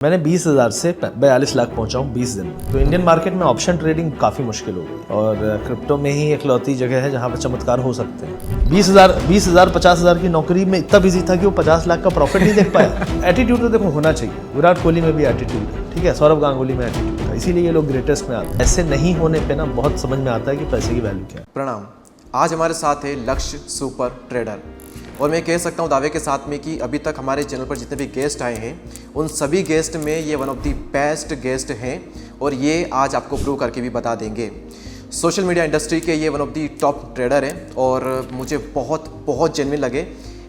मैंने 20,000 से 42 लाख पहुंचा हूँ 20 दिन में। तो इंडियन मार्केट में ऑप्शन ट्रेडिंग काफ़ी मुश्किल हो गई और क्रिप्टो में ही एकलौती जगह है जहाँ पर चमत्कार हो सकते हैं। 20,000 50,000 की नौकरी में इतना बिजी था कि वो 50 लाख का प्रॉफिट नहीं देख पाया। एटीट्यूड तो देखो होना चाहिए, विराट कोहली में भी एटीट्यूड है, ठीक है, सौरभ गांगुली में एटीट्यूड है, इसीलिए ये लोग ग्रेटेस्ट में आते हैं। ऐसे नहीं होने पर ना बहुत समझ में आता है कि पैसे की वैल्यू क्या है। प्रणाम। आज हमारे साथ है लक्ष्य सुपर ट्रेडर और मैं कह सकता हूँ दावे के साथ में कि अभी तक हमारे चैनल पर जितने भी गेस्ट आए हैं उन सभी गेस्ट में ये one of the best guest हैं और ये आज आपको प्रूव करके भी बता देंगे। सोशल मीडिया इंडस्ट्री के ये one of the top trader हैं और मुझे बहुत जेन्युइन लगे।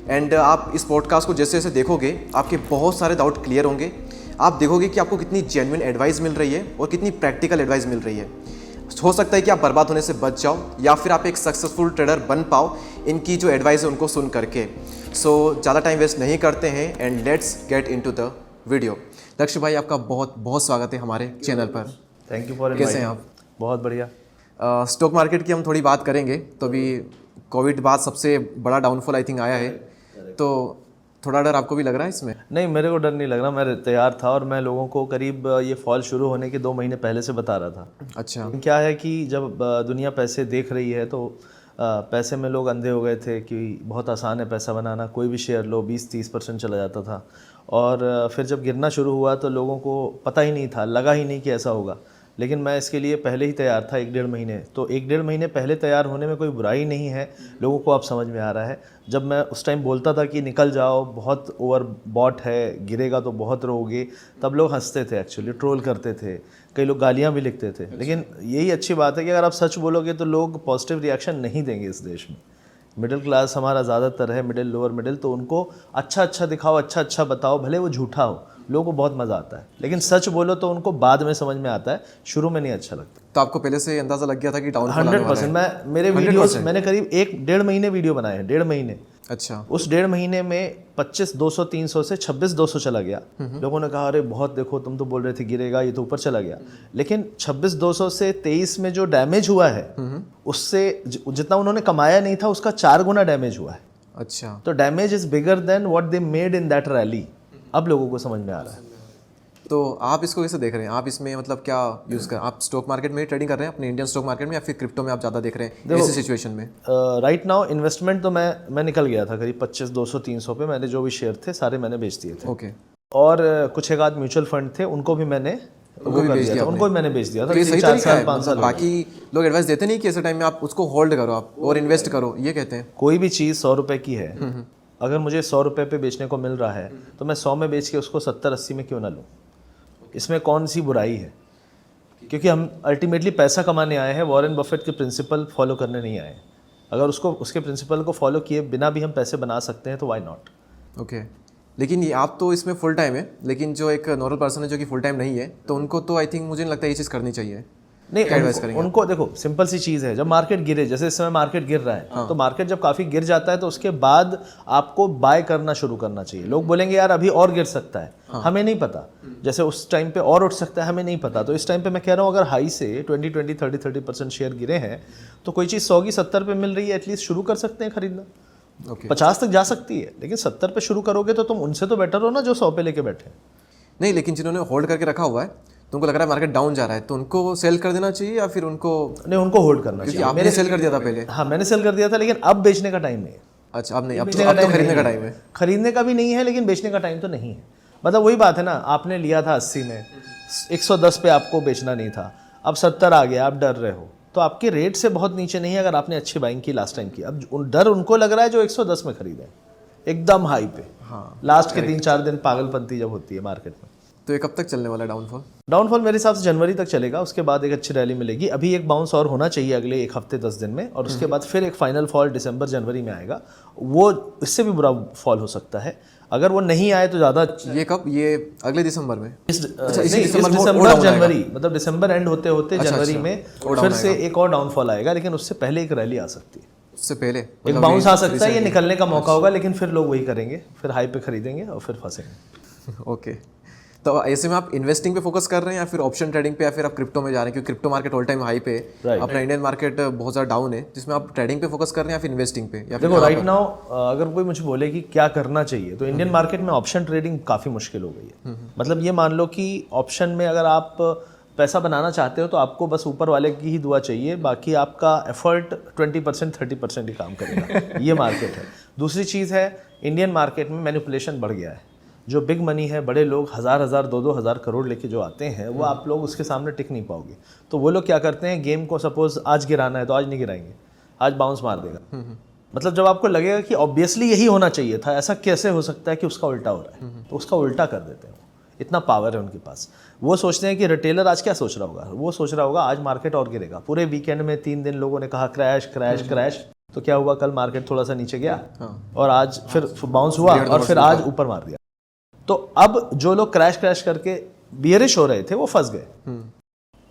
एंड आप इस पॉडकास्ट को जैसे जैसे देखोगे आपके बहुत सारे डाउट क्लियर होंगे। आप देखोगे कि आपको कितनी जेन्युइन एडवाइस मिल रही है और कितनी प्रैक्टिकल एडवाइस मिल रही है। हो सकता है कि आप बर्बाद होने से बच जाओ या फिर आप एक सक्सेसफुल ट्रेडर बन पाओ इनकी जो एडवाइस है उनको सुन करके। सो ज़्यादा टाइम वेस्ट नहीं करते हैं and let's get into the video. लक्ष्य भाई आपका बहुत स्वागत है हमारे चैनल पर। थैंक यू फॉर कैसे हैं आप? बहुत बढ़िया। स्टॉक मार्केट की हम थोड़ी बात करेंगे। तो अभी कोविड बाद सबसे बड़ा डाउनफॉल आई थिंक आया है, तो थोड़ा डर आपको भी लग रहा है इसमें? नहीं, मेरे को डर नहीं लग रहा, मैं तैयार था और मैं लोगों को करीब ये फॉल शुरू होने के 2 महीने पहले से बता रहा था। अच्छा, क्या है कि जब दुनिया पैसे देख रही है तो पैसे में लोग अंधे हो गए थे कि बहुत आसान है पैसा बनाना, कोई भी शेयर लो 20-30% चला जाता था। और फिर जब गिरना शुरू हुआ तो लोगों को पता ही नहीं था, लगा ही नहीं कि ऐसा होगा। लेकिन मैं इसके लिए पहले ही तैयार था 1-1.5 महीने। तो 1-1.5 महीने पहले तैयार होने में कोई बुराई नहीं है, लोगों को अब समझ में आ रहा है। जब मैं उस टाइम बोलता था कि निकल जाओ, बहुत ओवर बॉट है, गिरेगा तो बहुत रोगे, तब लोग हंसते थे, एक्चुअली ट्रोल करते थे, कई लोग गालियाँ भी लिखते थे। लेकिन यही अच्छी बात है कि अगर आप सच बोलोगे तो लोग पॉजिटिव रिएक्शन नहीं देंगे इस देश में। मिडिल क्लास हमारा ज़्यादातर है, मिडिल लोअर मिडिल, तो उनको अच्छा दिखाओ, अच्छा बताओ, भले वो झूठा हो, लोगों को बहुत मज़ा आता है। लेकिन सच बोलो तो उनको बाद में समझ में आता है, शुरू में नहीं अच्छा लगता। तो आपको पहले से अंदाजा लग गया था कि डाउनफॉल 100%। मैं मेरे वीडियोस मैंने करीब 1-1.5 महीने वीडियो बनाए हैं, 1.5 महीने। अच्छा, उस 1.5 महीने में 25,200-300 से 26,200 चला गया। लोगों ने कहा अरे बहुत, देखो तुम तो बोल रहे थे गिरेगा, ये तो ऊपर चला गया। लेकिन 26,200 से 23 में जो डैमेज हुआ है उससे जितना उन्होंने कमाया नहीं था उसका 4 गुना डैमेज हुआ है। अच्छा, तो damage is bigger than what they made in that rally. अब लोगों को समझ में आ रहा है। तो आप इसको कैसे देख रहे हैं? आप इसमें मतलब क्या यूज़ कर, आप स्टॉक मार्केट में ट्रेडिंग कर रहे हैं अपने इंडियन स्टॉक मार्केट में, या फिर क्रिप्टो में आप ज़्यादा देख रहे हैं ऐसी सिचुएशन में? राइट नाउ इन्वेस्टमेंट तो मैं निकल गया था करीब 25,200-300 पे। मैंने जो भी शेयर थे सारे मैंने बेच दिए थे। ओके। और कुछ एक आध म्यूचुअल फंड थे उनको भी मैंने बेच दिया था। ये सही 4 तरीका है? 5 साल। बाकी लोग एडवाइस देते नहीं कि ऐसे टाइम में आप उसको होल्ड करो आप और इन्वेस्ट करो, ये कहते हैं। कोई भी चीज़ 100 रुपये की है, अगर मुझे 100 रुपये पे बेचने को मिल रहा है तो मैं 100 में बेच के उसको 70-80 में क्यों ना लूँ? इसमें कौन सी बुराई है? क्योंकि हम अल्टीमेटली पैसा कमाने आए हैं, वॉरेन बफेट के प्रिंसिपल फॉलो करने नहीं आए। अगर उसके प्रिंसिपल को फॉलो किए बिना भी हम पैसे बना सकते हैं तो वाई नॉट। ओके। लेकिन ये आप तो इसमें फुल टाइम है, लेकिन जो एक नॉर्मल पर्सन है जो कि फुल टाइम नहीं है, तो उनको तो आई थिंक मुझे नहीं लगता ये चीज़ करनी चाहिए। नहीं, उनको देखो सिंपल सी चीज़ है, जब मार्केट गिरे, जैसे इस समय मार्केट गिर रहा है, तो मार्केट जब काफ़ी गिर जाता है तो उसके बाद आपको बाय करना शुरू करना चाहिए। लोग बोलेंगे यार अभी और गिर सकता है, हमें नहीं पता, जैसे उस टाइम पे और उठ सकता है, हमें नहीं पता। तो इस टाइम पे मैं कह रहा हूँ अगर हाई से 20, 30% शेयर गिरे हैं तो कोई चीज़ 100 की 70 पे मिल रही है, एटलीस्ट शुरू कर सकते हैं खरीदना। 50 तक जा सकती है, लेकिन 70 पे शुरू करोगे तो तुम उनसे तो बेटर हो ना जो 100 पे लेके बैठे। नहीं, लेकिन जिन्होंने होल्ड करके रखा हुआ है तो उनको लग रहा है मार्केट डाउन जा रहा है, तो उनको सेल कर देना चाहिए या फिर उनको? नहीं, उनको होल्ड करना चाहिए। आपने सेल कर दिया था पहले? हाँ, मैंने सेल कर दिया था, लेकिन अब बेचने का टाइम नहीं है। अच्छा, अब नहीं, अब तो खरीदने का टाइम है। खरीदने का भी नहीं है, लेकिन बेचने का टाइम तो नहीं है। मतलब वही बात है ना, आपने लिया था 80 में, 110 पे आपको बेचना नहीं था, अब 70 आ गया, आप डर रहे हो, तो आपके रेट से बहुत नीचे नहीं है अगर आपने अच्छी बाइंग की लास्ट टाइम की। अब डर उनको लग रहा है जो 110 में खरीदे एकदम हाई पे। हाँ, लास्ट के 3-4 दिन पागलपंती जब होती है मार्केट में। तो ये कब तक चलने वाला है डाउनफॉल? मेरे हिसाब से जनवरी तक चलेगा, उसके बाद एक अच्छी रैली मिलेगी। अभी एक बाउंस और होना चाहिए अगले 1 हफ्ते 10 दिन में, और उसके बाद फिर एक फाइनल फॉल दिसंबर-जनवरी में आएगा। वो इससे भी बुरा फॉल हो सकता है अगर वो नहीं आए तो ज़्यादा। ये कब? ये अगले दिसंबर में? दिसंबर जनवरी, मतलब दिसंबर एंड होते होते जनवरी में फिर से एक और डाउनफॉल आएगा, लेकिन उससे पहले एक रैली आ सकती है। उससे पहले एक बाउंस आ सकता है, ये निकलने का मौका होगा, लेकिन फिर लोग वही करेंगे, फिर हाई पे खरीदेंगे और फिर फंसेंगे। ओके, तो ऐसे में आप इन्वेस्टिंग पे फोकस कर रहे हैं या फिर ऑप्शन ट्रेडिंग पे या फिर आप क्रिप्टो में जा रहे हैं, क्योंकि crypto market all time high पे है, अपना इंडियन मार्केट बहुत ज़्यादा डाउन है, जिसमें आप ट्रेडिंग पे फोकस कर रहे हैं या फिर इन्वेस्टिंग पे? या फिर देखो राइट नाउ अगर कोई मुझे बोले कि क्या करना चाहिए तो इंडियन मार्केट में ऑप्शन ट्रेडिंग काफ़ी मुश्किल हो गई है। मतलब ये मान लो कि ऑप्शन में अगर आप पैसा बनाना चाहते हो तो आपको बस ऊपर वाले की ही दुआ चाहिए, बाकी आपका एफर्ट 20% 30% ही काम करेगा। ये मार्केट है। दूसरी चीज़ है इंडियन मार्केट में मैनिपुलेशन बढ़ गया है। जो बिग मनी है, बड़े लोग हज़ार 2,000 करोड़ लेके जो आते हैं वो आप लोग उसके सामने टिक नहीं पाओगे। तो वो लोग क्या करते हैं, गेम को सपोज आज गिराना है तो आज नहीं गिराएंगे, आज बाउंस मार देगा। मतलब जब आपको लगेगा कि ऑब्वियसली यही होना चाहिए था, ऐसा कैसे हो सकता है कि उसका उल्टा हो रहा है, तो उसका उल्टा कर देते हैं। इतना पावर है उनके पास। वो सोचते हैं कि रिटेलर आज क्या सोच रहा होगा, वो सोच रहा होगा आज मार्केट और गिरेगा। पूरे वीकेंड में 3 दिन लोगों ने कहा क्रैश क्रैश क्रैश, तो क्या हुआ, कल मार्केट थोड़ा सा नीचे गया और आज फिर बाउंस हुआ और फिर आज ऊपर मार दिया। तो अब जो लोग क्रैश क्रैश करके बियरिश हो रहे थे वो फंस गए।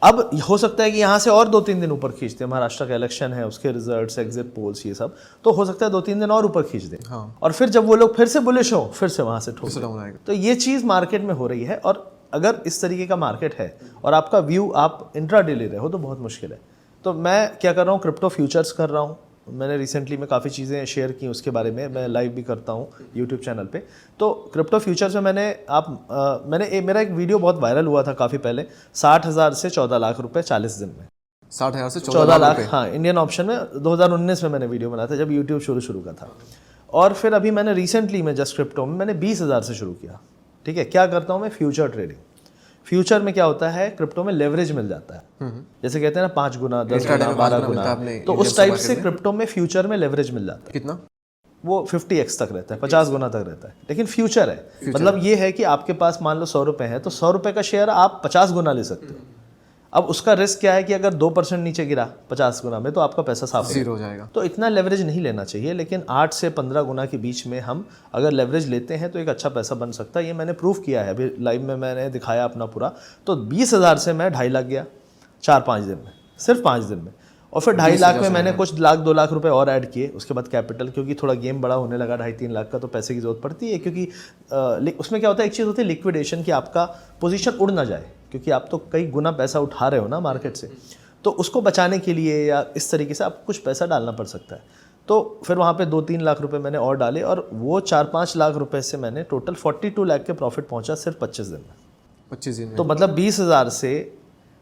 अब हो सकता है कि यहाँ से और 2-3 दिन ऊपर खींचते, महाराष्ट्र का इलेक्शन है, उसके रिजल्ट्स, एग्जिट पोल्स, ये सब, तो हो सकता है 2-3 दिन और ऊपर खींच दें। और फिर जब वो लोग फिर से बुलिश हो, फिर से वहाँ से ठोक दें। तो ये चीज़ मार्केट में हो रही है। और अगर इस तरीके का मार्केट है और आपका व्यू आप इंट्राडे ले रहे हो तो बहुत मुश्किल है। तो मैं क्या कर रहा हूँ, क्रिप्टो फ्यूचर्स कर रहा हूँ। मैंने रिसेंटली में काफ़ी चीज़ें शेयर की उसके बारे में, मैं लाइव भी करता हूँ यूट्यूब चैनल पे। तो क्रिप्टो फ्यूचर्स में मेरा एक वीडियो बहुत वायरल हुआ था काफ़ी पहले, 60,000 से 14 लाख रुपए 40 दिन में। 60,000 से 14 लाख, हाँ, इंडियन ऑप्शन में 2019 में मैंने वीडियो बनाया था जब यूट्यूब शुरू का था। और फिर अभी मैंने रिसेंटली में जस्ट क्रिप्टो में मैंने 20,000 से शुरू किया। ठीक है, क्या करता हूँ मैं, फ्यूचर ट्रेडिंग। फ्यूचर में क्या होता है, क्रिप्टो में लेवरेज मिल जाता है। जैसे कहते हैं ना 5 गुना 10 गुना 12 गुना, तो उस टाइप से क्रिप्टो में फ्यूचर में लेवरेज मिल जाता है। कितना? वो 50x तक रहता है, 50 गुना तक रहता है। लेकिन फ्यूचर है, मतलब ये है कि आपके पास मान लो 100 रुपए है तो 100 रुपए का शेयर आप 50 गुना ले सकते हो। अब उसका रिस्क क्या है कि अगर 2% नीचे गिरा 50 गुना में तो आपका पैसा साफ जीरो हो जाएगा। तो इतना लेवरेज नहीं लेना चाहिए, लेकिन 8 से 15 गुना के बीच में हम अगर लेवरेज लेते हैं तो एक अच्छा पैसा बन सकता है। ये मैंने प्रूफ किया है, अभी लाइव में मैंने दिखाया अपना पूरा। तो 20,000 से मैं 2.5 लाख गया 4-5 दिन में, सिर्फ 5 दिन में। और फिर 2.5 लाख में मैंने कुछ लाख 2 लाख रुपए और ऐड किए। उसके बाद कैपिटल, क्योंकि थोड़ा गेम बड़ा होने लगा 2.5-3 लाख का, तो पैसे की जरूरत पड़ती है। क्योंकि उसमें क्या होता है, एक चीज़ होती है लिक्विडेशन, कि आपका पोजीशन उड़ ना जाए, क्योंकि आप तो कई गुना पैसा उठा रहे हो ना मार्केट से, तो उसको बचाने के लिए या इस तरीके से आपको कुछ पैसा डालना पड़ सकता है। तो फिर वहाँ पे 2-3 लाख रुपए मैंने और डाले और वो 4-5 लाख रुपए से मैंने टोटल 42 लाख के प्रॉफिट पहुँचा सिर्फ 25 दिन में। 25 दिन में। तो मतलब 20,000 से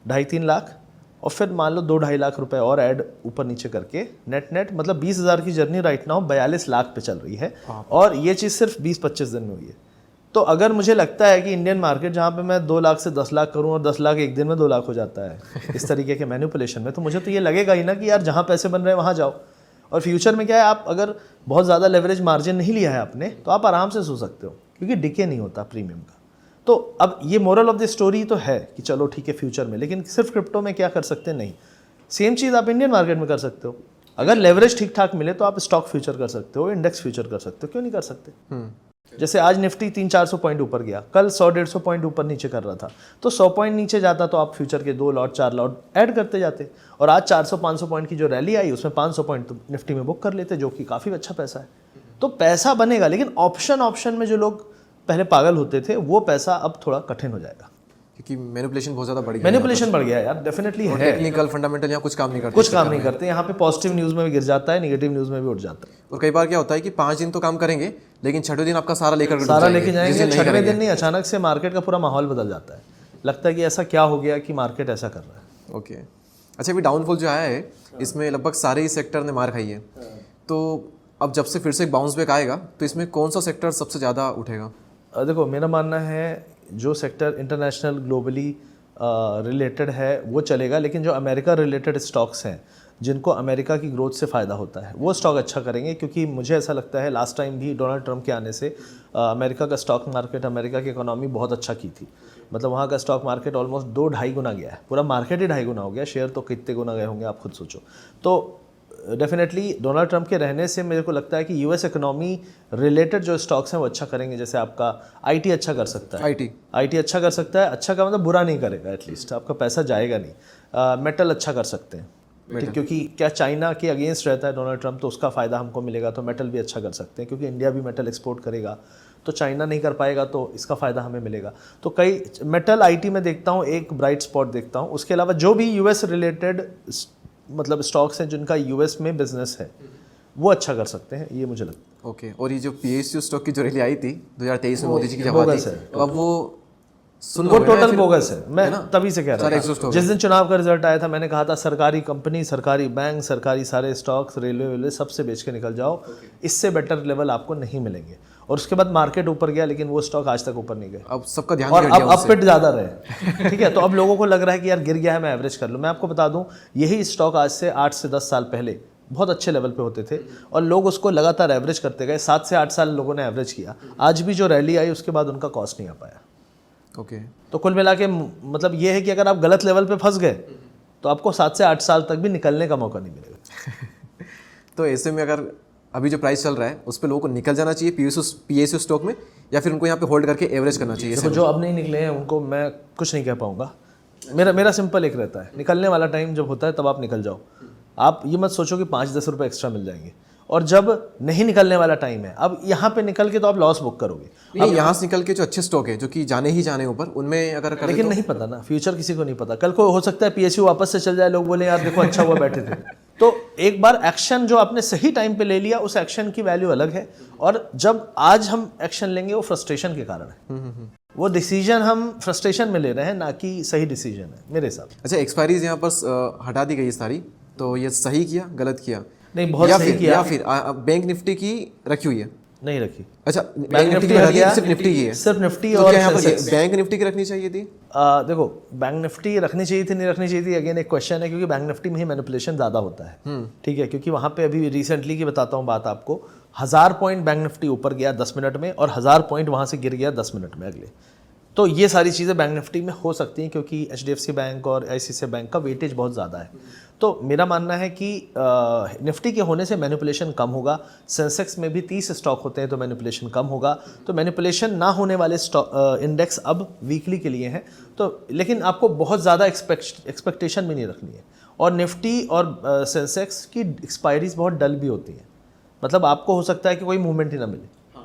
2.5-3 लाख और फिर मान लो 2-2.5 लाख रुपए और ऐड ऊपर नीचे करके नेट मतलब 20,000 की जर्नी राइट नाउ 42 लाख पे चल रही है। और ये चीज़ सिर्फ 20-25 दिन में हुई है। तो अगर मुझे लगता है कि इंडियन मार्केट जहाँ पे मैं 2 लाख से 10 लाख करूँ और 10 लाख एक दिन में 2 लाख हो जाता है इस तरीके के मैनिपुलेशन में, तो मुझे तो ये लगेगा ही ना कि यार जहाँ पैसे बन रहे हैं वहाँ जाओ। और फ्यूचर में क्या है, आप अगर बहुत ज़्यादा लेवरेज मार्जिन नहीं लिया है आपने तो आप आराम से सो सकते हो, क्योंकि डिके नहीं होता प्रीमियम का। तो अब ये मोरल ऑफ द स्टोरी तो है कि चलो ठीक है फ्यूचर में, लेकिन सिर्फ क्रिप्टो में क्या कर सकते हैं, नहीं। सेम चीज़ आप इंडियन मार्केट में कर सकते हो। अगर लेवरेज ठीक ठाक मिले तो आप स्टॉक फ्यूचर कर सकते हो, इंडेक्स फ्यूचर कर सकते हो, क्यों नहीं कर सकते। जैसे आज निफ्टी 300-400 पॉइंट ऊपर गया, कल 100-150 पॉइंट ऊपर नीचे कर रहा था, तो 100 पॉइंट नीचे जाता तो आप फ्यूचर के 2 लॉट 4 लॉट ऐड करते जाते, और आज 400-500 पॉइंट की जो रैली आई उसमें 500 पॉइंट तो निफ्टी में बुक कर लेते, जो कि काफ़ी अच्छा पैसा है। तो पैसा बनेगा, लेकिन ऑप्शन में जो लोग पहले पागल होते थे वो पैसा अब थोड़ा कठिन हो जाएगा, क्योंकि मैनिपुलेशन बहुत ज़्यादा बढ़ गया। मैनिपुलेशन बढ़ गया यार, डेफिनेटली है। टेक्निकल फंडामेंटल यहाँ कुछ काम नहीं करते, कुछ काम नहीं करते। यहाँ पे पॉजिटिव न्यूज़ में भी गिर जाता है, नेगेटिव न्यूज़ में भी उठ जाता है। और कई बार क्या होता है कि 5 दिन तो काम करेंगे, लेकिन 6वें दिन आपका सारा लेके जाएंगे। 6वें दिन नहीं, अचानक से मार्केट का पूरा माहौल बदल जाता है। लगता है कि ऐसा क्या हो गया कि मार्केट ऐसा कर रहा है। ओके, अच्छा, अभी डाउनफॉल जो आया है इसमें लगभग सारे ही सेक्टर ने मार खाई है। तो अब जब से फिर से एक बाउंस बैक आएगा तो इसमें कौन सा सेक्टर सबसे ज़्यादा उठेगा? देखो, मेरा मानना है जो सेक्टर इंटरनेशनल ग्लोबली रिलेटेड है वो चलेगा, लेकिन जो अमेरिका रिलेटेड स्टॉक्स हैं जिनको अमेरिका की ग्रोथ से फ़ायदा होता है वो स्टॉक अच्छा करेंगे। क्योंकि मुझे ऐसा लगता है लास्ट टाइम भी डोनाल्ड ट्रंप के आने से अमेरिका का स्टॉक मार्केट, अमेरिका की इकोनॉमी बहुत अच्छा की थी। मतलब वहाँ का स्टॉक मार्केट ऑलमोस्ट 2-2.5 गुना गया है, पूरा मार्केट ही 2.5 गुना हो गया। शेयर तो कितने गुना गए होंगे आप खुद सोचो। तो डेफिनेटली डोनाल्ड ट्रंप के रहने से मेरे को लगता है कि यूएस इकोनॉमी रिलेटेड जो स्टॉक्स हैं वो अच्छा करेंगे। जैसे आपका आईटी अच्छा कर सकता है, आईटी अच्छा कर सकता है। अच्छा का मतलब बुरा नहीं करेगा, एटलीस्ट आपका पैसा जाएगा नहीं। मेटल अच्छा कर सकते हैं, क्योंकि क्या चाइना के अगेंस्ट रहता है डोनाल्ड ट्रंप, तो उसका फ़ायदा हमको मिलेगा, तो मेटल भी अच्छा कर सकते हैं, क्योंकि इंडिया भी मेटल एक्सपोर्ट करेगा। तो चाइना नहीं कर पाएगा तो इसका फ़ायदा हमें मिलेगा। तो कई मेटल आईटी में देखता हूँ एक ब्राइट स्पॉट देखता हूँ। उसके अलावा जो भी यूएस रिलेटेड मतलब स्टॉक्स हैं जिनका यूएस में बिजनेस है वो अच्छा कर सकते हैं, ये मुझे लगता है। ओके। और ये जो PSU स्टॉक की जो रैली आई थी 2023 में मोदी जी की जब बोगस थी, है। तो अब वो वो टोटल बोगस है। मैं तभी से कह रहा था, जिस दिन चुनाव का रिजल्ट आया था मैंने कहा था सरकारी कंपनी, सरकारी बैंक, सरकारी सारे स्टॉक्स, रेलवे सबसे बेच के निकल जाओ, इससे बेटर लेवल आपको नहीं मिलेंगे। और उसके बाद मार्केट ऊपर गया लेकिन वो स्टॉक आज तक ऊपर नहीं गए। अब सबका ध्यान और गिर गया अब पिट ज़्यादा रहे। ठीक है, तो अब लोगों को लग रहा है कि यार गिर गया है, मैं एवरेज कर लूँ। मैं आपको बता दूं यही स्टॉक आज से 8 से 10 साल पहले बहुत अच्छे लेवल पे होते थे और लोग उसको लगातार एवरेज करते गए। 7 से 8 साल लोगों ने एवरेज किया। आज भी जो रैली आई उसके बाद उनका कॉस्ट नहीं आ पाया। ओके। तो कुल मिला के मतलब ये है कि अगर आप गलत लेवल पे फंस गए तो आपको 7 से 8 साल तक भी निकलने का मौका नहीं मिलेगा। तो ऐसे में अगर अभी जो प्राइस चल रहा है उस पर लोगों को निकल जाना चाहिए PSU स्टॉक में, या फिर उनको यहाँ पे होल्ड करके एवरेज करना चाहिए? देखो जो अब नहीं निकले हैं उनको मैं कुछ नहीं कह पाऊंगा। मेरा सिंपल एक रहता है, निकलने वाला टाइम जब होता है तब आप निकल जाओ। आप ये मत सोचो कि 5-10 रुपये एक्स्ट्रा मिल जाएंगे। और जब नहीं निकलने वाला टाइम है, अब यहाँ पे निकल के तो आप लॉस बुक करोगे। अब यहाँ से निकल के जो अच्छे स्टॉक है जो कि जाने ही जाने ऊपर, उनमें अगर करें लेकिन नहीं पता ना, फ्यूचर किसी को नहीं पता। कल को हो सकता है PSU वापस से चल जाए, लोग बोले यार देखो अच्छा हुआ बैठे थे। तो एक बार एक्शन जो आपने सही टाइम पे ले लिया, उस एक्शन की वैल्यू अलग है। और जब आज हम एक्शन लेंगे वो फ्रस्ट्रेशन के कारण है। वो डिसीजन हम फ्रस्ट्रेशन में ले रहे हैं, ना कि सही डिसीजन है मेरे हिसाब से। अच्छा, एक्सपायरीज यहाँ पर हटा दी गई सारी, तो ये सही किया गलत किया? नहीं, बहुत सही किया। या फिर बैंक निफ्टी की रखी हुई है? नहीं रखी। अच्छा, बैंक निफ्टी हटा दी, सिर्फ निफ्टी की है? सिर्फ निफ्टी। तो और क्या यहाँ पर बैंक निफ्टी की रखनी चाहिए थी? देखो बैंक निफ्टी रखनी चाहिए थी, नहीं रखनी चाहिए थी, अगेन एक क्वेश्चन है, क्योंकि बैंक निफ्टी में ही मैनिपुलेशन ज़्यादा होता है। ठीक है, क्योंकि वहाँ पे अभी रिसेंटली की बताता हूँ बात आपको, 1000 पॉइंट बैंक निफ्टी ऊपर गया 10 मिनट में और 1000 पॉइंट वहाँ से गिर गया 10 मिनट में अगले। तो ये सारी चीज़ें बैंक निफ्टी में हो सकती हैं क्योंकि HDFC बैंक और ICICI बैंक का वेटेज बहुत ज़्यादा है। तो मेरा मानना है कि निफ्टी के होने से मैनिपुलेशन कम होगा। सेंसेक्स में भी 30 स्टॉक होते हैं तो मैनिपुलेशन कम होगा। तो मैनिपुलेशन ना होने वाले इंडेक्स अब वीकली के लिए हैं। तो लेकिन आपको बहुत ज़्यादा एक्सपेक्टेशन भी नहीं रखनी है। और निफ्टी और सेंसेक्स की एक्सपायरीज बहुत डल भी होती हैं, मतलब आपको हो सकता है कि कोई मूवमेंट ही ना मिले।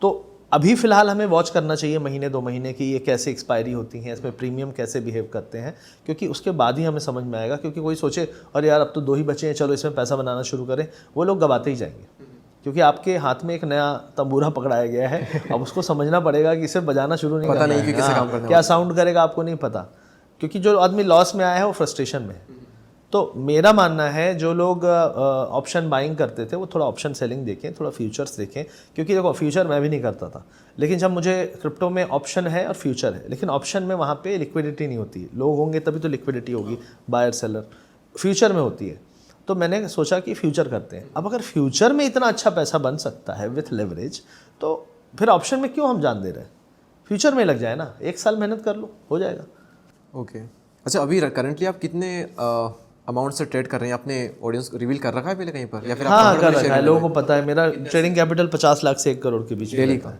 तो अभी फ़िलहाल हमें वॉच करना चाहिए महीने 2 महीने की, ये कैसे एक्सपायरी होती हैं, इसमें प्रीमियम कैसे बिहेव करते हैं, क्योंकि उसके बाद ही हमें समझ में आएगा। क्योंकि कोई सोचे अरे यार अब तो 2 ही बचे हैं, चलो इसमें पैसा बनाना शुरू करें, वो लोग गवाते ही जाएंगे। क्योंकि आपके हाथ में एक नया तंबूरा पकड़ाया गया है, अब उसको समझना पड़ेगा कि इसे बजाना शुरू नहीं करना है। क्या साउंड करेगा आपको नहीं पता, क्योंकि जो आदमी लॉस में आया है वो फ्रस्ट्रेशन में है। तो मेरा मानना है जो लोग ऑप्शन बाइंग करते थे वो थोड़ा ऑप्शन सेलिंग देखें, थोड़ा फ्यूचर्स देखें। क्योंकि देखो फ्यूचर मैं भी नहीं करता था, लेकिन जब मुझे क्रिप्टो में ऑप्शन है और फ्यूचर है, लेकिन ऑप्शन में वहाँ पे लिक्विडिटी नहीं होती। लोग होंगे तभी तो लिक्विडिटी होगी, बायर सेलर। फ्यूचर में होती है। तो मैंने सोचा कि फ्यूचर करते हैं। अब अगर फ्यूचर में इतना अच्छा पैसा बन सकता है विथ लेवरेज, तो फिर ऑप्शन में क्यों हम जान दे रहे हैं? फ्यूचर में लग जाए ना, 1 साल मेहनत कर लो, हो जाएगा। ओके। अच्छा, अभी करंटली आप कितने अमाउंट से ट्रेड कर रहे हैं? आपने ऑडियंस रिवील कर रखा है पहले कहीं पर, या फिर हाँ कर रखा है, लोगों को पता है। मेरा ट्रेडिंग कैपिटल 50 लाख से 1 करोड़ के बीच डेली का।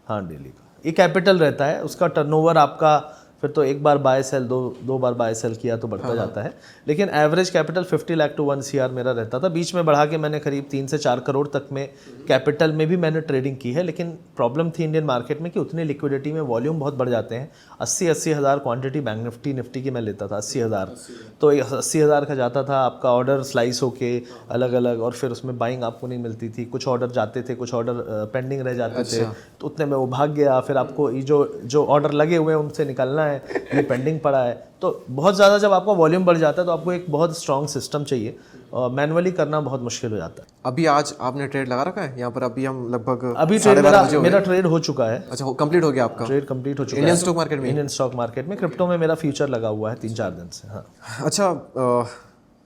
हाँ डेली का ये कैपिटल रहता है। उसका टर्नओवर आपका फिर तो एक बार बाय सेल, दो बार बाय सेल किया तो बढ़ता जाता है। लेकिन average capital 50 lakh to 1 CR मेरा रहता था। बीच में बढ़ा के मैंने करीब 3 से 4 करोड़ तक में कैपिटल में भी मैंने ट्रेडिंग की है। लेकिन प्रॉब्लम थी इंडियन मार्केट में कि उतनी लिक्विडिटी में वॉल्यूम बहुत बढ़ जाते हैं। 80 हज़ार क्वांटिटी बैंक निफ्टी की मैं लेता था, 80 हज़ार। तो 80 हज़ार का जाता था, आपका ऑर्डर स्लाइस होके अलग अलग, और फिर उसमें बाइंग आपको नहीं मिलती थी। कुछ ऑर्डर जाते थे, कुछ ऑर्डर पेंडिंग रह जाते थे, तो उतने में वो भाग गया। फिर आपको ये जो ऑर्डर लगे हुए हैं उनसे निकलना है, ये पेंडिंग पड़ा है। तो बहुत ज़्यादा जब आपका वॉल्यूम बढ़ जाता है तो आपको एक बहुत स्ट्रॉन्ग सिस्टम चाहिए, मैनुअली करना बहुत मुश्किल हो जाता है। अभी आज आपने ट्रेड लगा रखा है यहाँ पर? अभी हम लगभग अभी मेरा ट्रेड हो चुका है। अच्छा, कंप्लीट हो गया आपका? ट्रेड कंप्लीट हो चुका है इंडियन स्टॉक मार्केट में? इंडियन स्टॉक मार्केट में क्रिप्टो में मेरा फ्यूचर लगा हुआ है 3-4 दिन से। हाँ। अच्छा,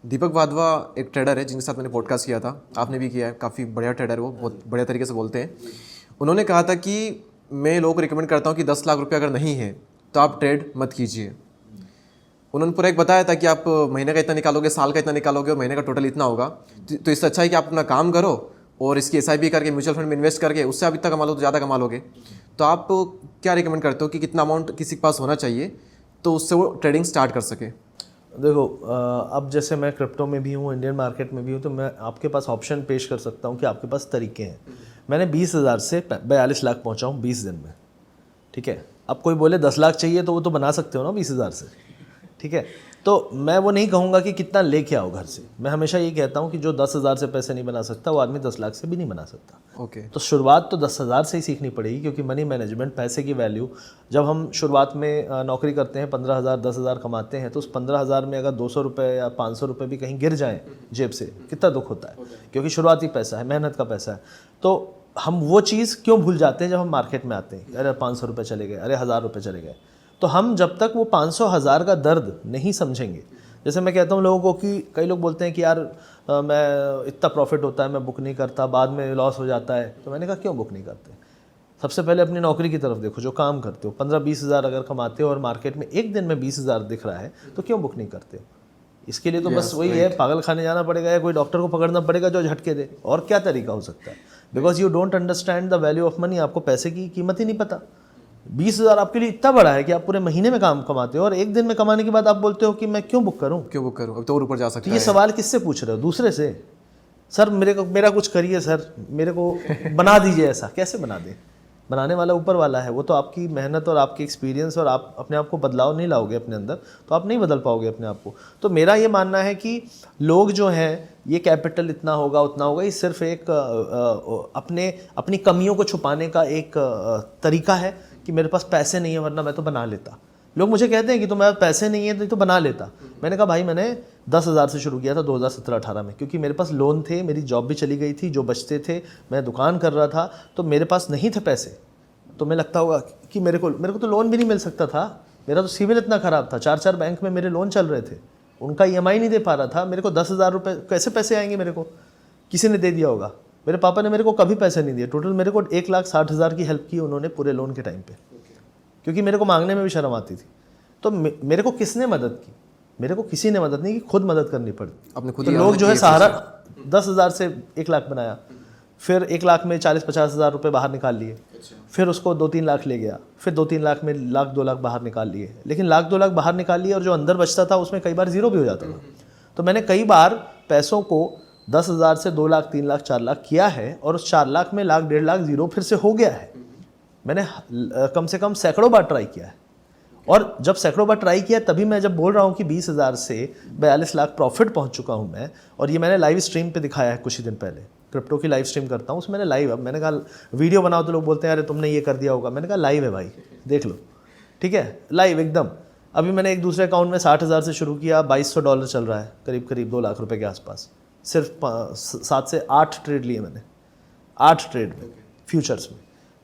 दीपक वाधवा एक ट्रेडर है जिनके साथ मैंने पॉडकास्ट किया था, आपने भी किया है, काफ़ी बढ़िया ट्रेडर है वो, बहुत बढ़िया तरीके से बोलते हैं। उन्होंने कहा था कि मैं लोगों को रिकमेंड करता हूँ कि 10 लाख रुपये अगर नहीं है तो आप ट्रेड मत कीजिए। उन्होंने पूरा एक बताया था कि आप महीने का इतना निकालोगे, साल का इतना निकालोगे और महीने का टोटल इतना होगा। तो इससे अच्छा है कि आप अपना काम करो और इसकी SIP करके म्यूचुअल फंड में इन्वेस्ट करके उससे आप इतना कमा लो तो ज़्यादा कमा लोगे। तो आप क्या रिकमेंड करते हो कि कितना अमाउंट किसी के पास होना चाहिए तो उससे वो ट्रेडिंग स्टार्ट कर सके? देखो अब जैसे मैं क्रिप्टो में भी हूँ, इंडियन मार्केट में भी हूँ, तो मैं आपके पास ऑप्शन पेश कर सकता हूँ कि आपके पास तरीके हैं। मैंने 20,000 से 42 लाख पहुँचा हूँ 20 दिन में, ठीक है। अब कोई बोले 10 लाख चाहिए तो वो तो बना सकते हो ना 20,000 से, ठीक है। तो मैं वो नहीं कहूँगा कि कितना लेके आओ घर से। मैं हमेशा ये कहता हूँ कि जो 10,000 से पैसे नहीं बना सकता वो आदमी 10 लाख से भी नहीं बना सकता। ओके। तो शुरुआत तो 10,000 से ही सीखनी पड़ेगी, क्योंकि मनी मैनेजमेंट, पैसे की वैल्यू, जब हम शुरुआत में नौकरी करते हैं 15,000 10,000 कमाते हैं, तो उस 15,000 में अगर 200 रुपये या 500 रुपये भी कहीं गिर जाएँ जेब से, कितना दुख होता है, क्योंकि शुरुआती पैसा है, मेहनत का पैसा है। तो हम वो चीज़ क्यों भूल जाते हैं जब हम मार्केट में आते हैं, अरे 500 रुपये चले गए, अरे 1,000 रुपये चले गए। तो हम जब तक वो 500 1000 का दर्द नहीं समझेंगे, जैसे मैं कहता हूँ लोगों को कि कई लोग बोलते हैं कि यार मैं इतना प्रॉफिट होता है मैं बुक नहीं करता, बाद में लॉस हो जाता है। तो मैंने कहा क्यों बुक नहीं करते? सबसे पहले अपनी नौकरी की तरफ देखो, जो काम करते हो 15-20 हज़ार अगर कमाते हो और मार्केट में एक दिन में 20,000 दिख रहा है तो क्यों बुक नहीं करते हो? इसके लिए तो बस वही है, पागल खाने जाना पड़ेगा या कोई डॉक्टर को पकड़ना पड़ेगा जो झटके दे। और क्या तरीका हो सकता है? Because you don't understand the value of money. आपको पैसे की कीमत ही नहीं पता। 20,000 आपके लिए इतना बड़ा है कि आप पूरे महीने में काम कमाते हो और एक दिन में कमाने के बाद आप बोलते हो कि मैं क्यों बुक करूं? अब तो और ऊपर जा सकता है। ये सवाल किससे पूछ रहे हो? दूसरे से। सर मेरा कुछ करिए सर, मेरे को बना दीजिए ऐसा। कैसे बना दे? बनाने वाला ऊपर वाला है। वो तो आपकी मेहनत और आपकी एक्सपीरियंस और आप अपने आप को बदलाव नहीं लाओगे अपने अंदर तो आप नहीं बदल पाओगे अपने आप को। तो मेरा ये मानना है कि लोग जो हैं ये कैपिटल इतना होगा उतना होगा, ये सिर्फ एक अपनी कमियों को छुपाने का एक तरीका है कि मेरे पास पैसे नहीं है वरना मैं तो बना लेता। लोग मुझे कहते हैं कि तुम्हारे पैसे नहीं है तो बना लेता। मैंने कहा भाई मैंने 10,000 से शुरू किया था 2017-18 में, क्योंकि मेरे पास लोन थे, मेरी जॉब भी चली गई थी, जो बचते थे, मैं दुकान कर रहा था, तो मेरे पास नहीं थे पैसे। तो मैं लगता होगा कि मेरे को तो लोन भी नहीं मिल सकता था। मेरा तो सिविल इतना ख़राब था, 4 बैंक में मेरे लोन चल रहे थे, उनका EMI नहीं दे पा रहा था। मेरे को 10,000 रुपये कैसे पैसे आएंगे? मेरे को किसी ने दे दिया होगा। मेरे पापा ने मेरे को कभी पैसे नहीं दिए। टोटल मेरे को 1,60,000 की हेल्प की उन्होंने पूरे लोन के टाइम पे, क्योंकि मेरे को मांगने में भी शर्म आती थी। तो मेरे को किसने मदद की? मेरे को किसी ने मदद नहीं की, खुद मदद करनी पड़ी। अपने खुद तो लोग जो है सहारा 10,000 से 1 लाख बनाया, फिर 1 लाख में 40-50 हज़ार रुपये बाहर निकाल लिए, फिर उसको 2-3 लाख ले गया, फिर 2-3 लाख में 1-2 लाख बाहर निकाल लिए। लेकिन 1-2 लाख बाहर निकाल लिए और जो अंदर बचता था उसमें कई बार ज़ीरो भी हो जाता था। तो मैंने कई बार पैसों को 10,000 से 2 लाख 3 लाख 4 लाख किया है और उस 4 लाख में 1 लाख 1.5 लाख ज़ीरो फिर से हो गया है। मैंने कम से कम सैकड़ों बार ट्राई किया है। और जब सैकड़ों बार ट्राई किया तभी मैं जब बोल रहा हूँ कि 20,000 से 42 लाख प्रॉफिट पहुँच चुका हूँ मैं। और ये मैंने लाइव स्ट्रीम पे दिखाया है कुछ ही दिन पहले। क्रिप्टो की लाइव स्ट्रीम करता हूँ, उसमें मैंने लाइव, अब मैंने कहा वीडियो बनाओ तो लोग बोलते हैं अरे तुमने ये कर दिया होगा। मैंने कहा लाइव है भाई, देख लो, ठीक है, लाइव एकदम। अभी मैंने एक दूसरे अकाउंट में 60,000 से शुरू किया, $2,200 चल रहा है, करीब 2 लाख रुपए के आसपास। सिर्फ 7 से 8 ट्रेड लिए मैंने, 8 ट्रेड में, फ्यूचर्स में।